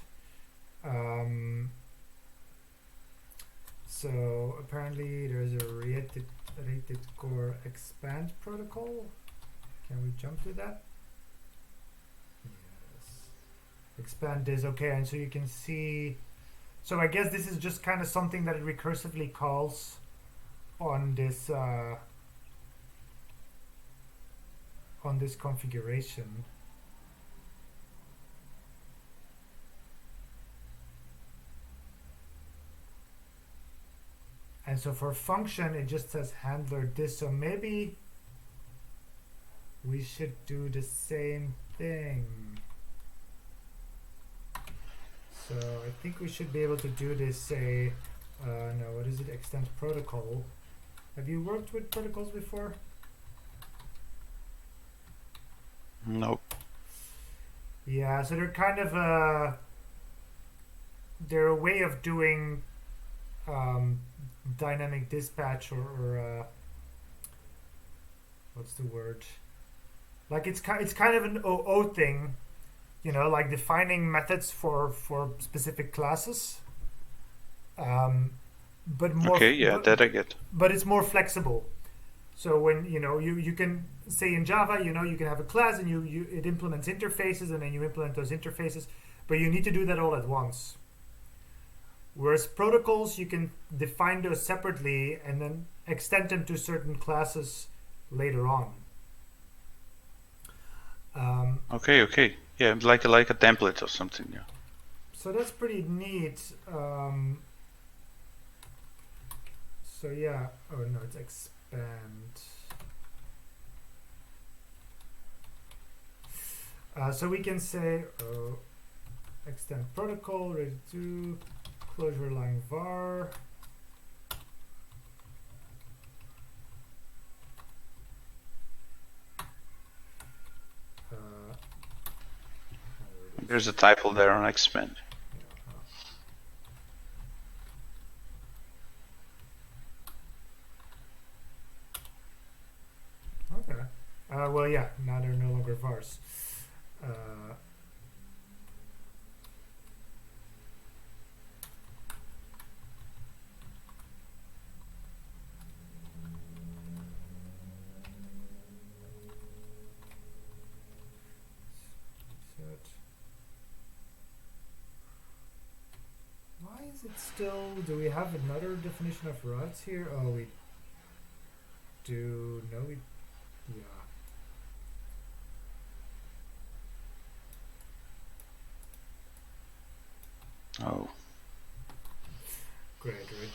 So apparently there's a rated core expand protocol. Can we jump to that? Yes. Expand this, okay, and so you can see. So I guess this is just kind of something that it recursively calls on this configuration. And so for function, it just says handler this. So maybe we should do the same thing. So I think we should be able to do this, say, no, what is it? Extend protocol. Have you worked with protocols before? Nope. Yeah, so they're kind of they're a way of doing dynamic dispatch or what's the word? Like it's kind of an OO thing, you know, like defining methods for specific classes. But more. Okay, yeah, that I get. But it's more flexible. So when you can say in Java, you can have a class and it implements interfaces and then you implement those interfaces, but you need to do that all at once. Whereas protocols, you can define those separately and then extend them to certain classes later on. Okay. Yeah, like a template or something. Yeah. So that's pretty neat. So yeah. Oh no, it's expand. So we can say extend protocol ready to Clojure line var. There's a typo there on expand. Okay. Well, yeah. Now they're no longer vars. Why is it still? Do we have another definition of routes here? Oh, we do. No, we. Yeah. Oh. Great, right?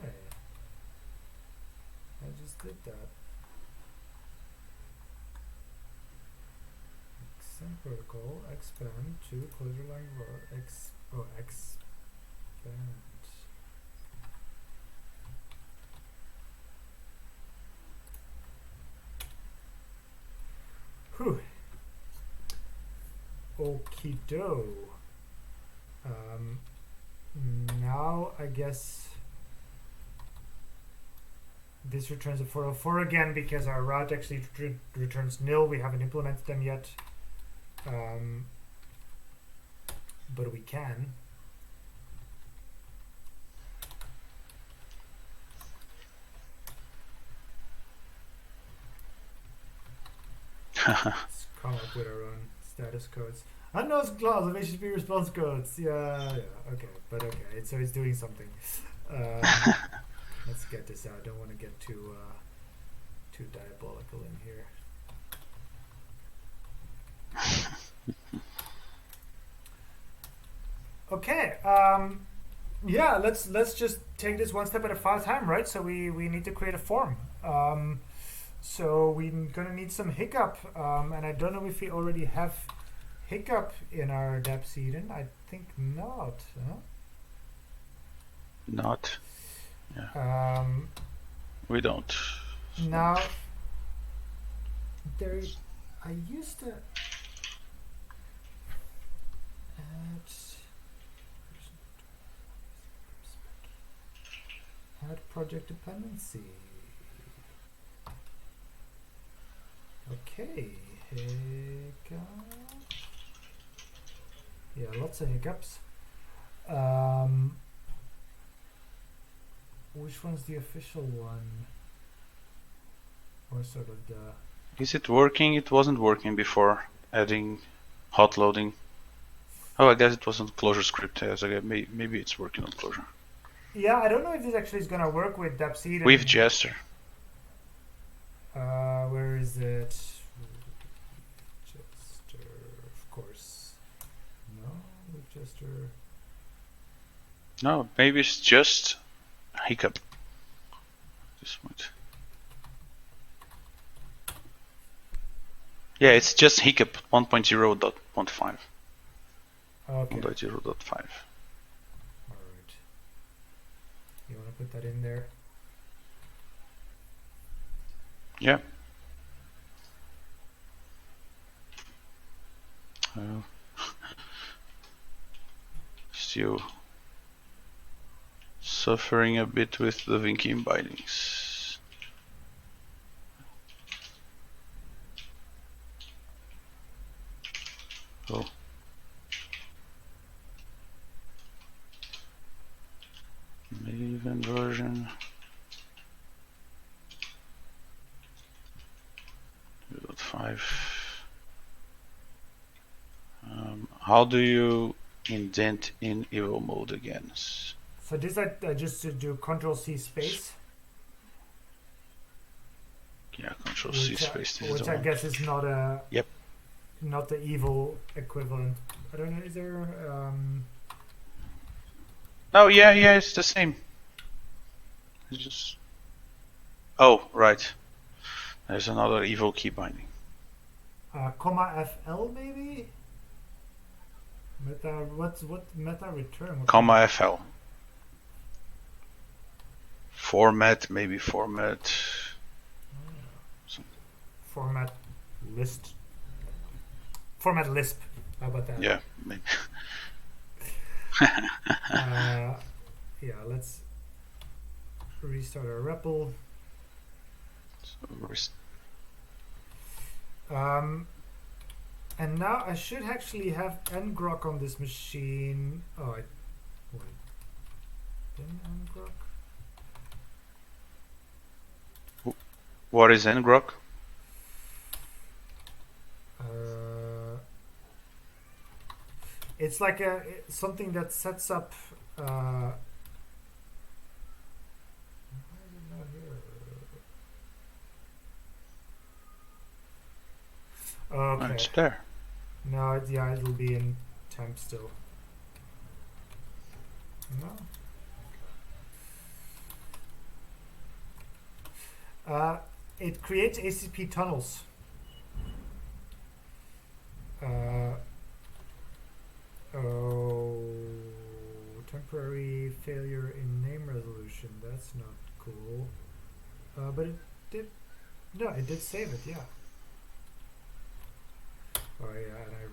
Hey. I just did that. Extend protocol, expand to Clojure line var, expand. Whew. Okie-do. Now I guess this returns a 404 again because our route actually returns nil. We haven't implemented them yet. But we can. Let's come up with our own status codes. Unknown clause of HTTP response codes. Yeah, okay, but okay. So it's doing something. Let's get this out. I don't want to get too too diabolical in here. Okay. Yeah, let's just take this one step at a time, right? So we need to create a form. So we're gonna need some hiccup, and I don't know if we already have hiccup in our depth Eden. I think not. Huh? Not. Yeah. We don't. Now, there, I used to add project dependency. Okay, hiccup. Yeah, lots of hiccups. Which one's the official one? Or sort of the... Is it working? It wasn't working before adding hot loading. Oh, I guess it wasn't Clojure script. So maybe it's working on Clojure. Yeah, I don't know if this actually is gonna work with Dapseed. With Jester. Where is it? Jester, of course. No, with Jester. No, maybe it's just hiccup. This one. Yeah, it's just hiccup 1.0.5. Okay. 1.0.5. Alright. You want to put that in there? Yeah. Still suffering a bit with the Vinky bindings. Oh. Maven version 2.5. How do you indent in Evo mode again? So this I just to do Control-C space. Yeah, Control-C space. Which I guess is not a... Yep. Not the evil equivalent. I don't know, is there... Oh, yeah, it's the same. It's just... Oh, right. There's another evil key binding. Comma FL maybe? Meta, what meta return? What Comma FL. Format, maybe format. Format list. Format Lisp. How about that? Yeah, maybe. Yeah, let's restart our REPL. And now I should actually have ngrok on this machine. Oh, wait. Didn't ngrok? What is ngrok? It's like something that sets up. Why is it not here? Okay. It's there. No, yeah, it'll be in temp still. No. It creates ACP tunnels. Temporary failure in name resolution. That's not cool. But it did. No, it did save it. Yeah. Oh yeah, and I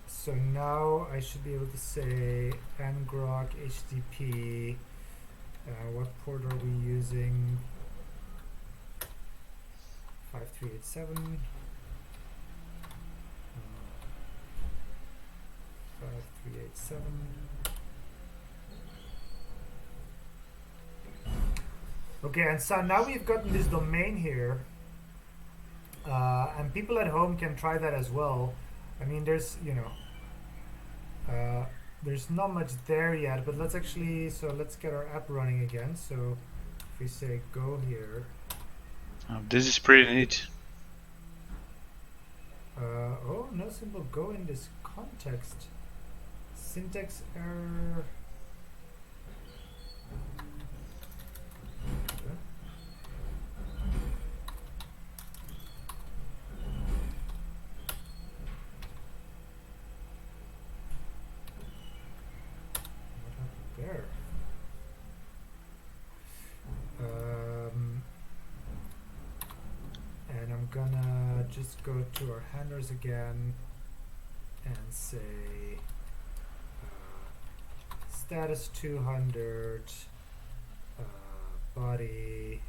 so now I should be able to say ngrok http. What port are we using? 5387. 5387. Okay, and so now we've gotten this domain here. And people at home can try that as well. I mean, uh, there's not much there yet, but let's get our app running again. So if we say go here. This is pretty neat. Oh, no symbol go in this context. Syntax error. There. And I'm gonna just go to our handlers again and say status 200 body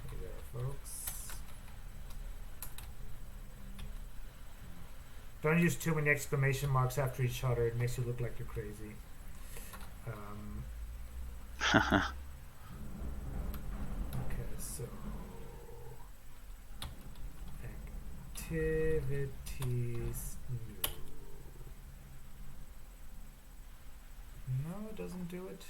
hey there folks. Don't use too many exclamation marks after each other, it makes you look like you're crazy. Okay, so activities new. No, it doesn't do it.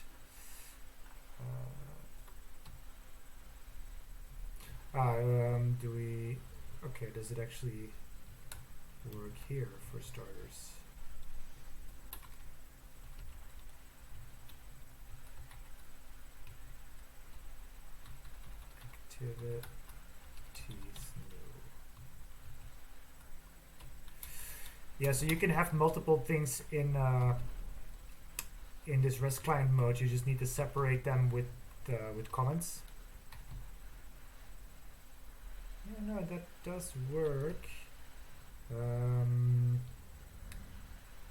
Do we? Okay, does it actually work here for starters? Activities new. Yeah, so you can have multiple things in this REST client mode. You just need to separate them with comments. Yeah, no, that does work.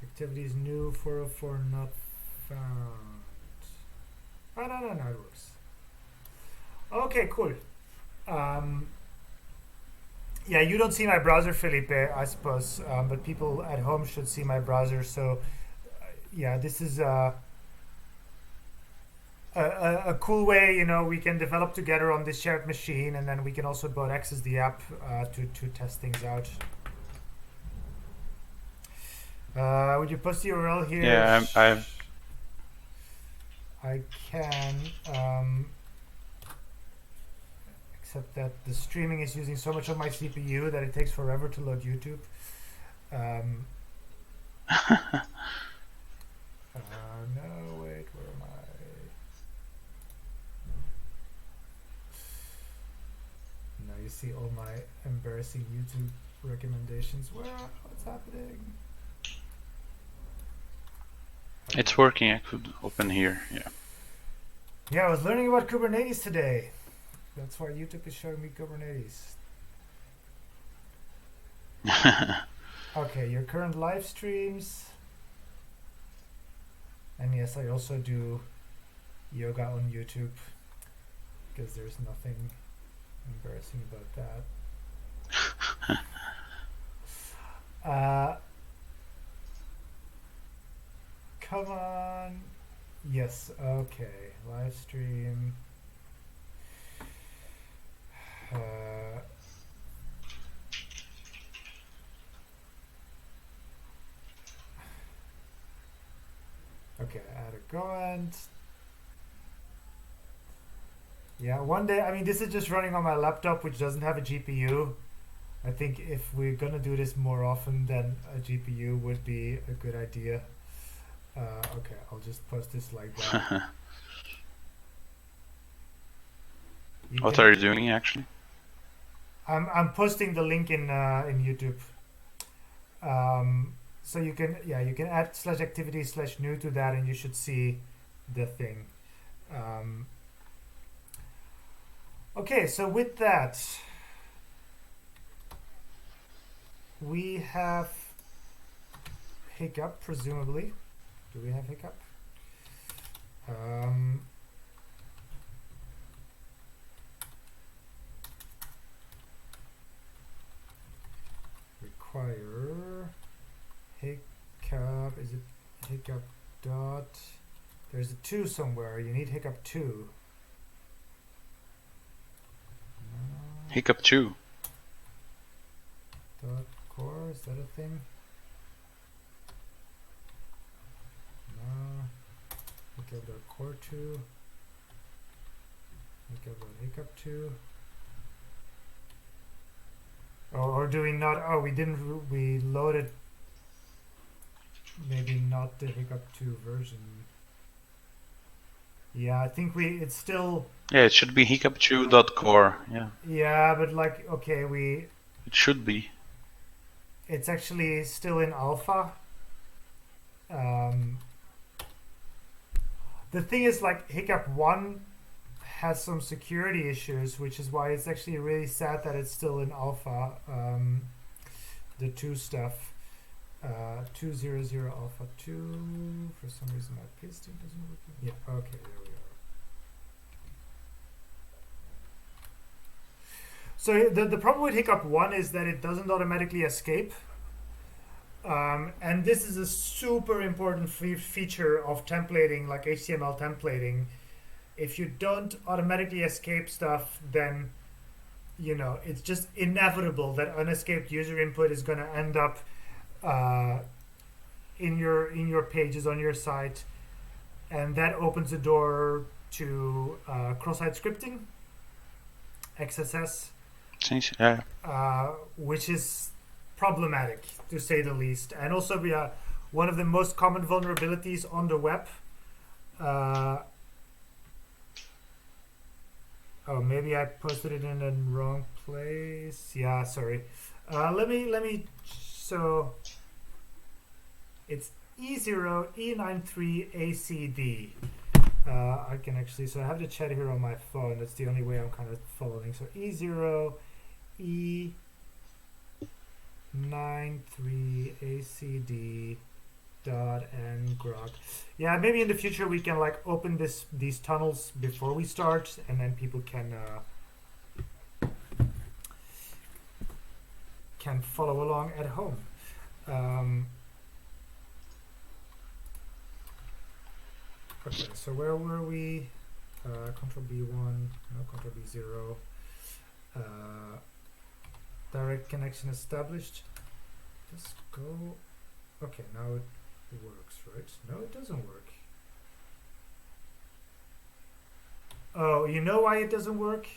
Activities new 404 not found. Oh, no, it works. Okay, cool. Yeah, you don't see my browser, Felipe, I suppose, but people at home should see my browser. So, yeah, this is a cool way, we can develop together on this shared machine, and then we can also both access the app to test things out. Would you post the URL here? Yeah, I can, except that the streaming is using so much of my CPU that it takes forever to load YouTube. No, wait, where am I? Now you see all my embarrassing YouTube recommendations. What's happening? it's working. I could open here. Yeah. Yeah, I was learning about Kubernetes today. That's why YouTube is showing me Kubernetes. Okay, your current live streams. And yes, I also do yoga on YouTube because there's nothing embarrassing about that. Come on. Yes, okay. Live stream. Okay, add a comment. Yeah, one day, I mean, this is just running on my laptop, which doesn't have a GPU. I think if we're gonna do this more often, then a GPU would be a good idea. Okay, I'll just post this like that. What are you doing actually? I'm posting the link in YouTube. So you can add /activity/new to that, and you should see the thing. Okay, so with that, we have hiccup, presumably. Do we have hiccup? Require hiccup. Is it hiccup dot? There's a 2 somewhere. You need hiccup 2. Hiccup 2. .core, is that a thing? No. Hiccup.core 2. Hiccup 2. Or do we not? Oh, we didn't. We loaded. Maybe not the Hiccup 2 version. Yeah, I think it's still. Yeah, it should be hiccup2.core. Yeah. Yeah, but like, okay, It should be. It's actually still in alpha. The thing is, like, Hiccup 1 has some security issues, which is why it's actually really sad that it's still in alpha. The 2 stuff. 2.0.0 alpha 2. For some reason, my pasting doesn't work. Yeah, okay, there we are. So the problem with Hiccup 1 is that it doesn't automatically escape. And this is a super important feature of templating, like HTML templating. If you don't automatically escape stuff, then it's just inevitable that unescaped user input is going to end up in your pages on your site, and that opens the door to cross-site scripting, XSS, which is problematic to say the least. And also, one of the most common vulnerabilities on the web. Oh, maybe I posted it in the wrong place. Yeah, sorry. Let me. So it's E0 E93 ACD. I can actually. So I have the chat here on my phone. That's the only way I'm kind of following. So E0 E93 ACD and grok. Yeah, maybe in the future we can like open these tunnels before we start, and then people can follow along at home. Okay, so where were we? Control B1, no, Control B0. Direct connection established. Just go. Okay, now it works, right? No, it doesn't work. Oh, you know why it doesn't work?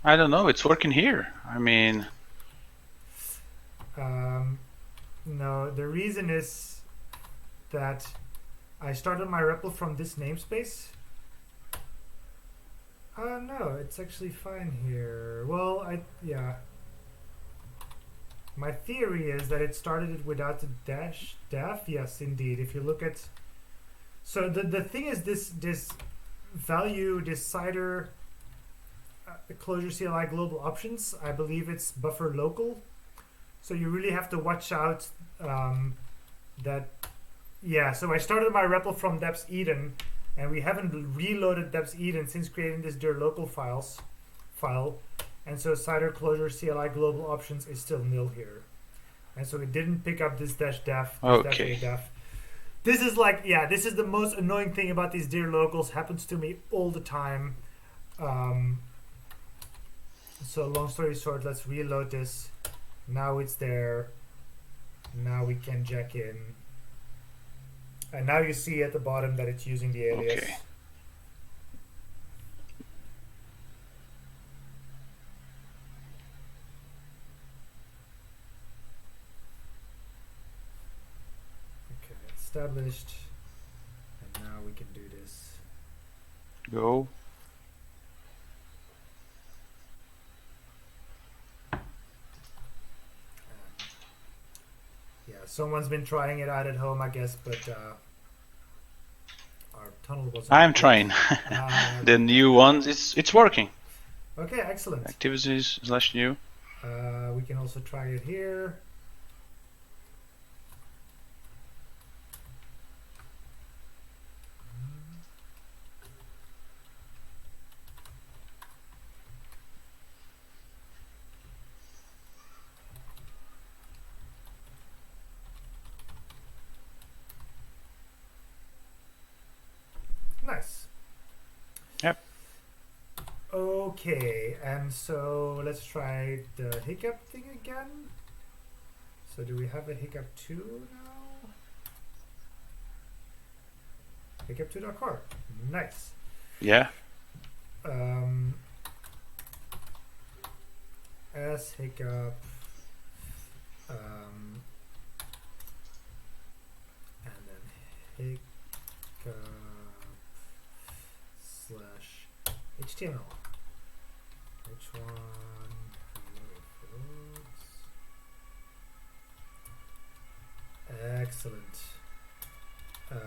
I don't know. It's working here. I mean. No, the reason is that I started my REPL from this namespace. No, it's actually fine here. Well, yeah. My theory is that it started it without the dash def. Yes, indeed. If you look at, so the thing is this value decider Clojure CLI global options. I believe it's buffer local. So you really have to watch out that. Yeah. So I started my REPL from deps Eden, and we haven't reloaded deps Eden since creating this dir local file. And so cider Clojure CLI global options is still nil here. And so it didn't pick up this dash def. Okay. Def. This is like, yeah, this is the most annoying thing about these dir locals. Happens to me all the time. So long story short, let's reload this. Now it's there. Now we can jack in. And now you see at the bottom that it's using the alias. Okay. Established, and now we can do this. Go. Yeah, someone's been trying it out at home, I guess, but our tunnel wasn't. I'm trying. The new ones, it's working. Okay, excellent. Activities /new. We can also try it here. Nice. Yep. Okay, and so let's try the hiccup thing again. So do we have a hiccup 2 now? Hiccup2.core. Nice. Yeah. As hiccup and then hiccup slash HTML. H1 excellent. And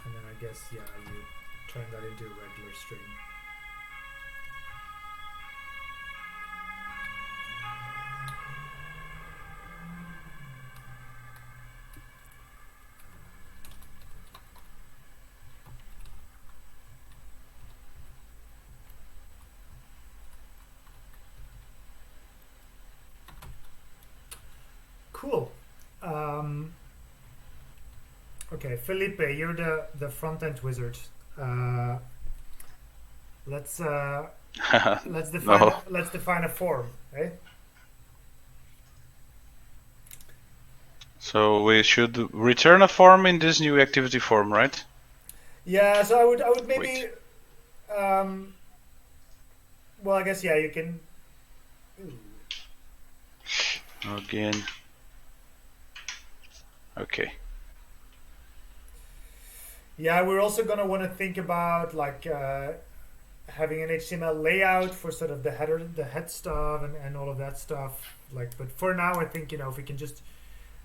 then I guess you turn that into a regular string. Cool. Okay, Felipe, you're the front end wizard. Let's define No. let's define a form, eh? So we should return a form in this new activity form, right? Yeah. So I would maybe. Wait. Well, I guess you can. Again. Okay. Yeah, we're also gonna want to think about like having an HTML layout for sort of the head stuff, and all of that stuff. Like, but for now, I think if we can just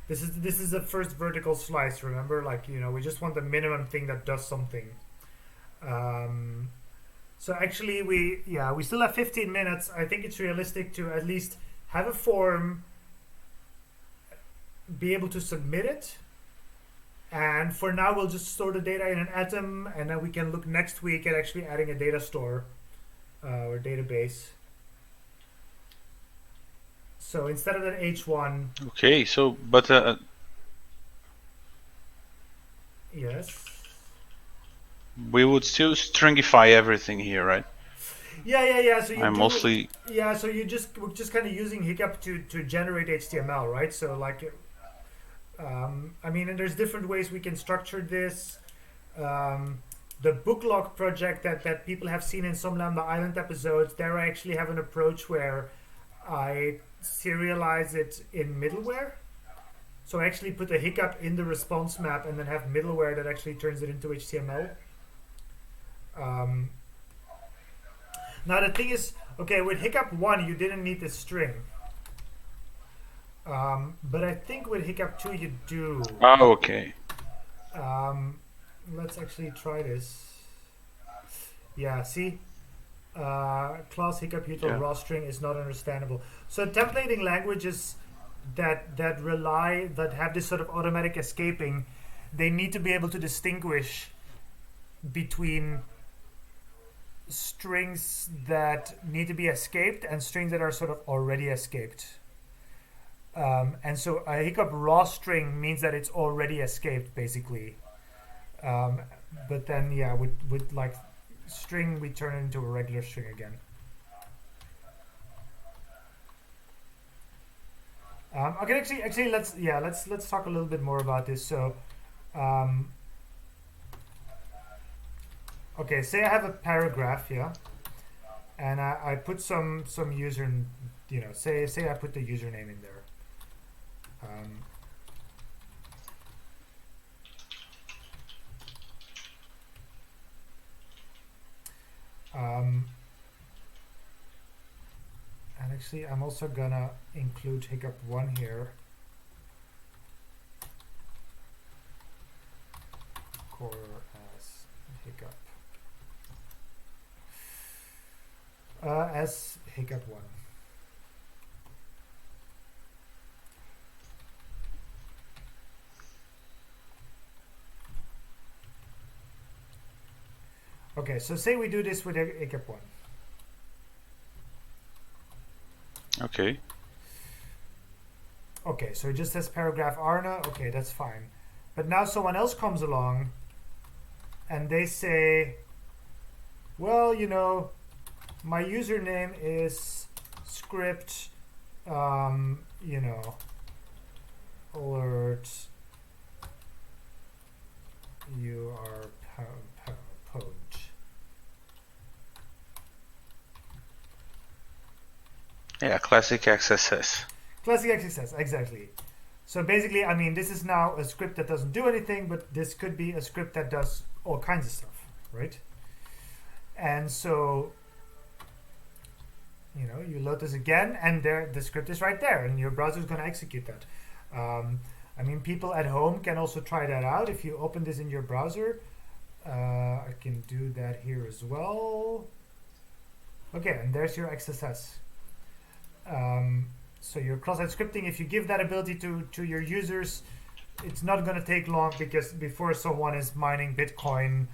this is the first vertical slice. Remember, like we just want the minimum thing that does something. So actually, we still have 15 minutes. I think it's realistic to at least have a form, be able to submit it. And for now, we'll just store the data in an atom, and then we can look next week at actually adding a data store or database. So instead of an H1. Okay. So, but Yes. we would still stringify everything here, right? Yeah. So you I'm mostly. Yeah. So we're just kind of using Hiccup to generate HTML, right? So like. I mean, and there's different ways we can structure this. The booklog project that people have seen in some Lambda Island episodes, there I actually have an approach where I serialize it in middleware. So I actually put a hiccup in the response map and then have middleware that actually turns it into HTML. Now the thing is, okay, with hiccup 1, you didn't need this string. But I think with hiccup 2 you do. Oh, okay. Let's actually try this. Yeah, see? Class hiccup util raw string is not understandable. So templating languages that have this sort of automatic escaping, they need to be able to distinguish between strings that need to be escaped and strings that are sort of already escaped. And so a hiccup raw string means that it's already escaped, basically. But then, with like string, we turn it into a regular string again. Okay, actually, let's talk a little bit more about this. So, okay, say I have a paragraph, and I put some user, say I put the username in there. And actually, I'm also gonna include hiccup 1 here. Core as hiccup. As hiccup 1. Okay, so say we do this with hiccup 1. Okay. Okay, so it just says paragraph Arna. Okay, that's fine. But now someone else comes along and they say, well, my username is script, alert, you are pwned. Yeah, classic XSS. Classic XSS, exactly. So basically, I mean, this is now a script that doesn't do anything, but this could be a script that does all kinds of stuff, right? And so, you load this again, and the script is right there, and your browser is going to execute that. I mean, people at home can also try that out. If you open this in your browser, I can do that here as well. Okay, and there's your XSS. So your cross-site scripting, if you give that ability to your users, it's not going to take long, because before someone is mining Bitcoin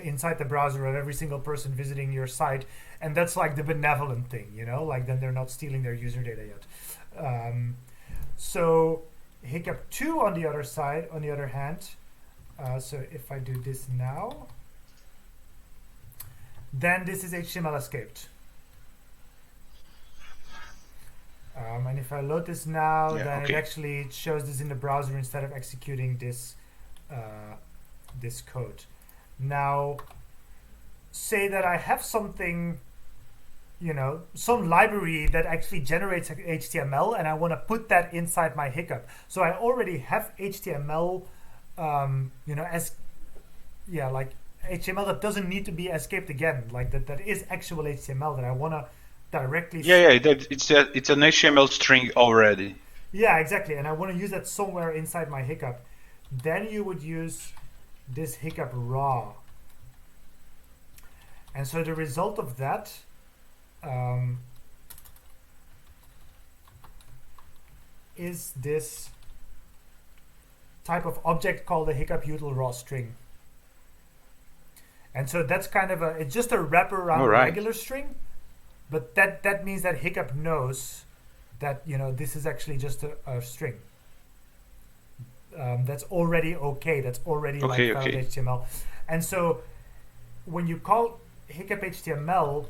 inside the browser of every single person visiting your site, and that's like the benevolent thing, like then they're not stealing their user data yet. So hiccup 2 on the other hand, so if I do this now, then this is HTML escaped. And if I load this now, then it actually shows this in the browser instead of executing this this code. Now, say that I have something, some library that actually generates HTML, and I want to put that inside my hiccup. So I already have HTML, like HTML that doesn't need to be escaped again, like that is actual HTML that I want to directly. It's an HTML string already. Yeah, exactly, and I want to use that somewhere inside my hiccup. Then you would use this hiccup raw, and so the result of that is this type of object called a hiccup util raw string. And so that's kind of it's just a wrapper around a regular string, but that means that hiccup knows that this is actually just a string. That's already okay. That's already valid HTML. And so when you call hiccup HTML,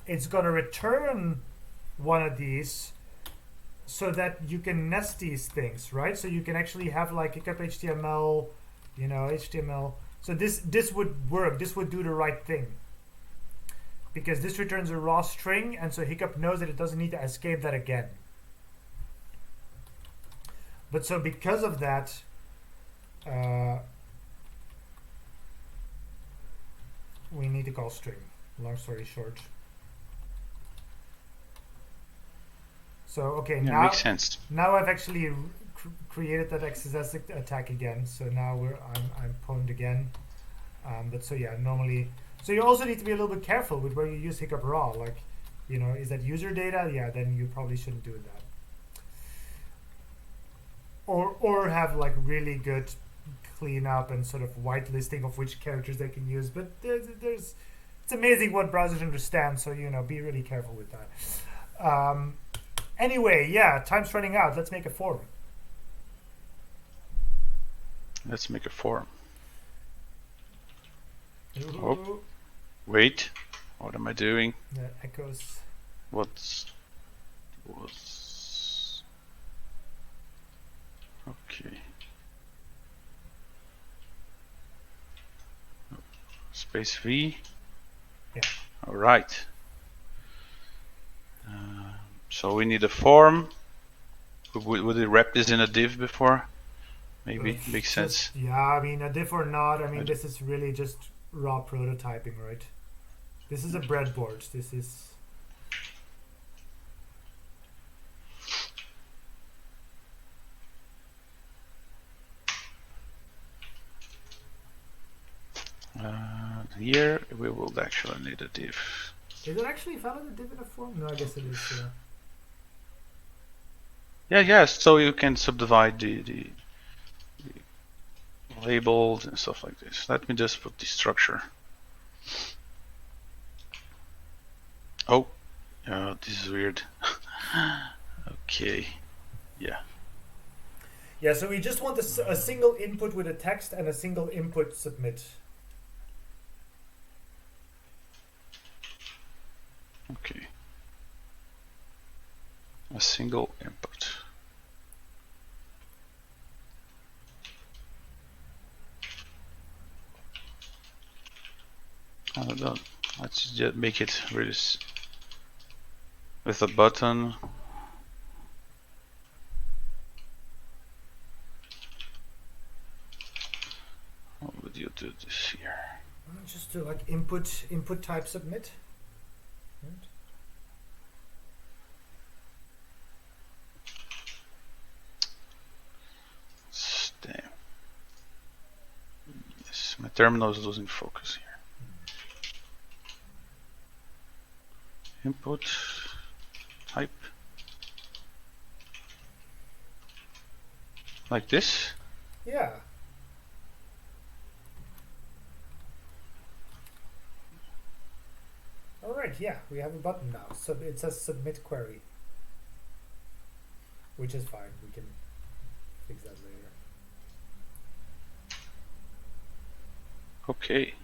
it's going to return one of these so that you can nest these things, right? So you can actually have like hiccup HTML, HTML. So this would work. This would do the right thing, because this returns a raw string, and so hiccup knows that it doesn't need to escape that again. But so because of that, we need to call string. Long story short. So okay, now makes sense. Now I've actually created that XSS attack again. So now I'm pwned again. But so yeah, normally. So you also need to be a little bit careful with where you use hiccup raw. Like, is that user data? Yeah, then you probably shouldn't do that. Or have like really good cleanup and sort of whitelisting of which characters they can use. But there's it's amazing what browsers understand. So be really careful with that. Anyway, yeah, time's running out. Let's make a form. Let's make a form. Ooh. Oh, wait. What am I doing? The echoes. Was okay. Space V. Yeah. All right. So we need a form. Would it wrap this in a div before? Maybe makes sense. Yeah, I mean a div or not. I mean this is really just raw prototyping, right? This is a breadboard. This is. Here we will actually need a div. Is it actually valid a div in a form? No, I guess it is. Yeah. So you can subdivide the labels and stuff like this. Let me just put the structure. Oh, this is weird. Okay. Yeah. Yeah. So we just want a single input with a text and a single input submit. Okay. A single input. Let's just make it really with a button. How would you do this here? Just do like input type submit. Right. Damn. Yes, my terminal is losing focus here. Input type. Like this? Yeah. All right. Yeah, we have a button now. So it says submit query, which is fine. We can fix that later. Okay.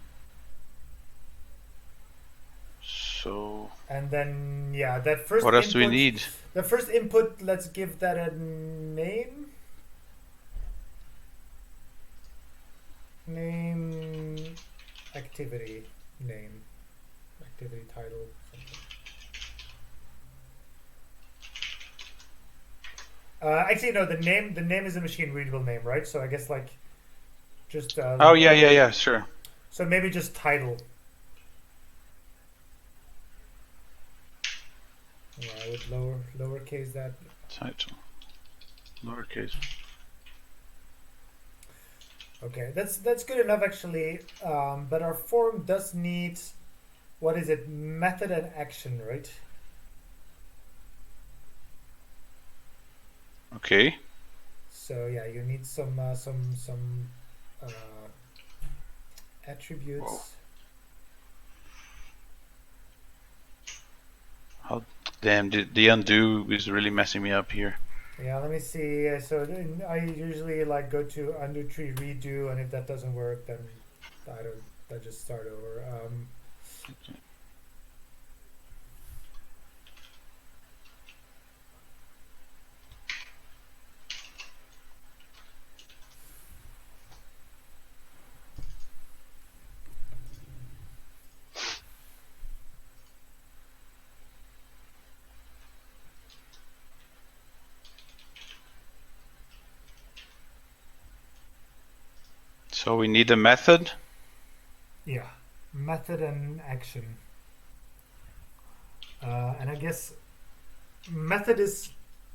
So. And then yeah, that first. What else input, do we need? The first input. Let's give that a name. Name activity name activity title something. Actually no, the name is a machine readable name, right? So I guess like just Oh yeah, sure. So maybe just title. Yeah, I would lowercase that. Title. Lowercase. Okay, that's good enough actually. But our form does need, what is it? Method and action, right? Okay. So yeah, you need some attributes. Whoa. Oh, damn, the undo is really messing me up here. Yeah, let me see. So I usually like go to undo tree redo, and if that doesn't work, then I just start over. Okay. So we need a method. Yeah, method and action. And I guess method is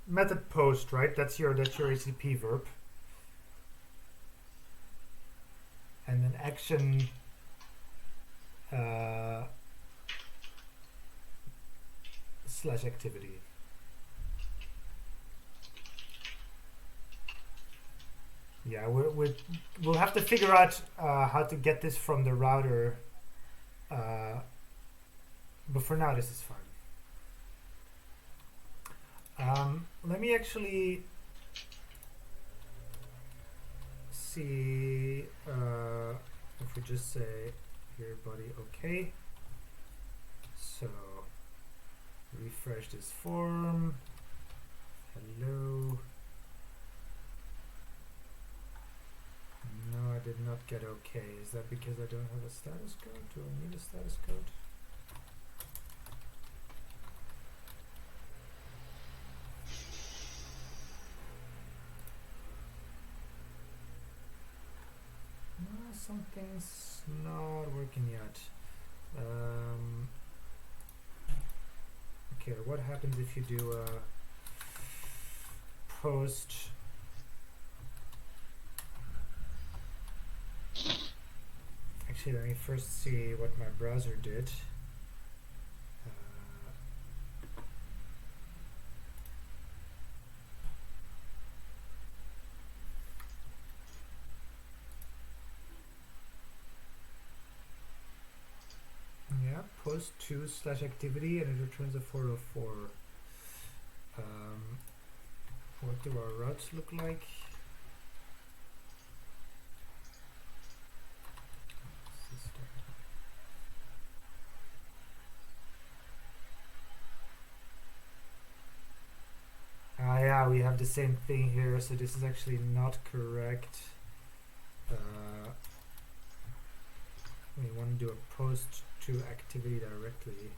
method post, right? That's your ACP verb. And then action slash activity. Yeah, we'll have to figure out how to get this from the router. But for now, this is fine. Let me actually see if we just say here, buddy, okay. So refresh this form. Hello. No, I did not get okay. Is that because I don't have a status code? Do I need a status code? No, something's not working yet. Okay, what happens if you do a post? Actually, let me first see what my browser did. Yeah, post to slash activity, and it returns a 404. What do our routes look like? the same thing here, so this is actually not correct. We want to do a post to activity directly.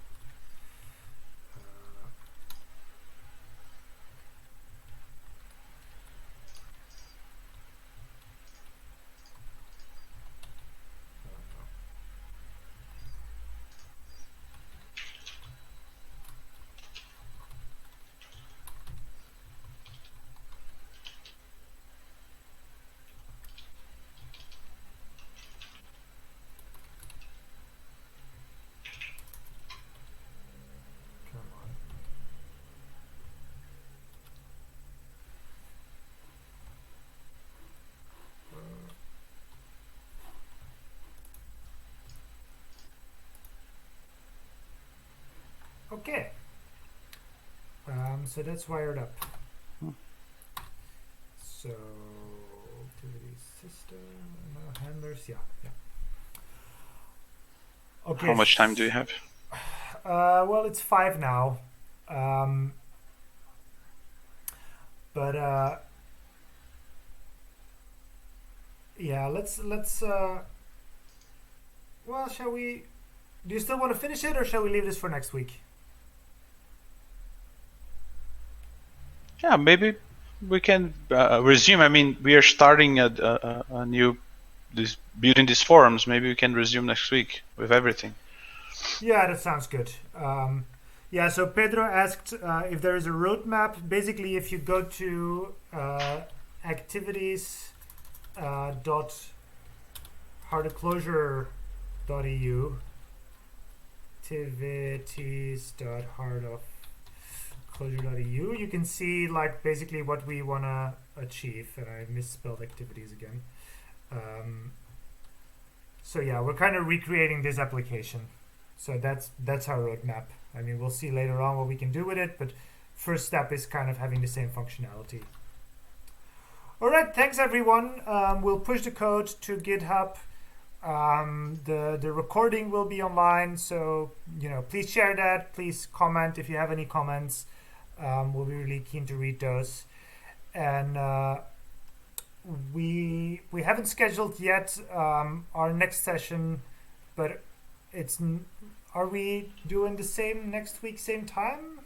Okay. So that's wired up. So activity system, handlers, yeah. Okay. How much time do you have? Well, it's 5 now. But yeah, let's well, shall we? Do you still want to finish it, or shall we leave this for next week? Yeah, maybe we can resume. I mean, we are starting a new building these forums. Maybe we can resume next week with everything. Yeah, that sounds good. Yeah, so Pedro asked if there is a roadmap. Basically, if you go to activities dot heartofclojure.eu, activities.heartofclojure.eu, you can see like basically what we want to achieve. And I misspelled activities again. So yeah, we're kind of recreating this application. So that's our roadmap. I mean, we'll see later on what we can do with it, but first step is kind of having the same functionality. All right, thanks everyone. We'll push the code to GitHub. The recording will be online, so please share that. Please comment if you have any comments. We'll be really keen to read those. And we haven't scheduled yet our next session, but are we doing the same next week, same time?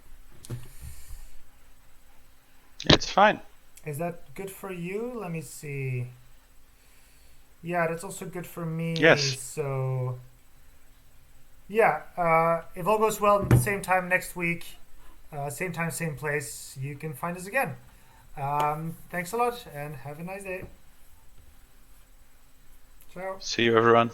It's fine. Is that good for you? Let me see. Yeah, that's also good for me. Yes. So yeah, if all goes well, same time next week, same time, same place, you can find us again. Thanks a lot and have a nice day. Ciao. See you, everyone.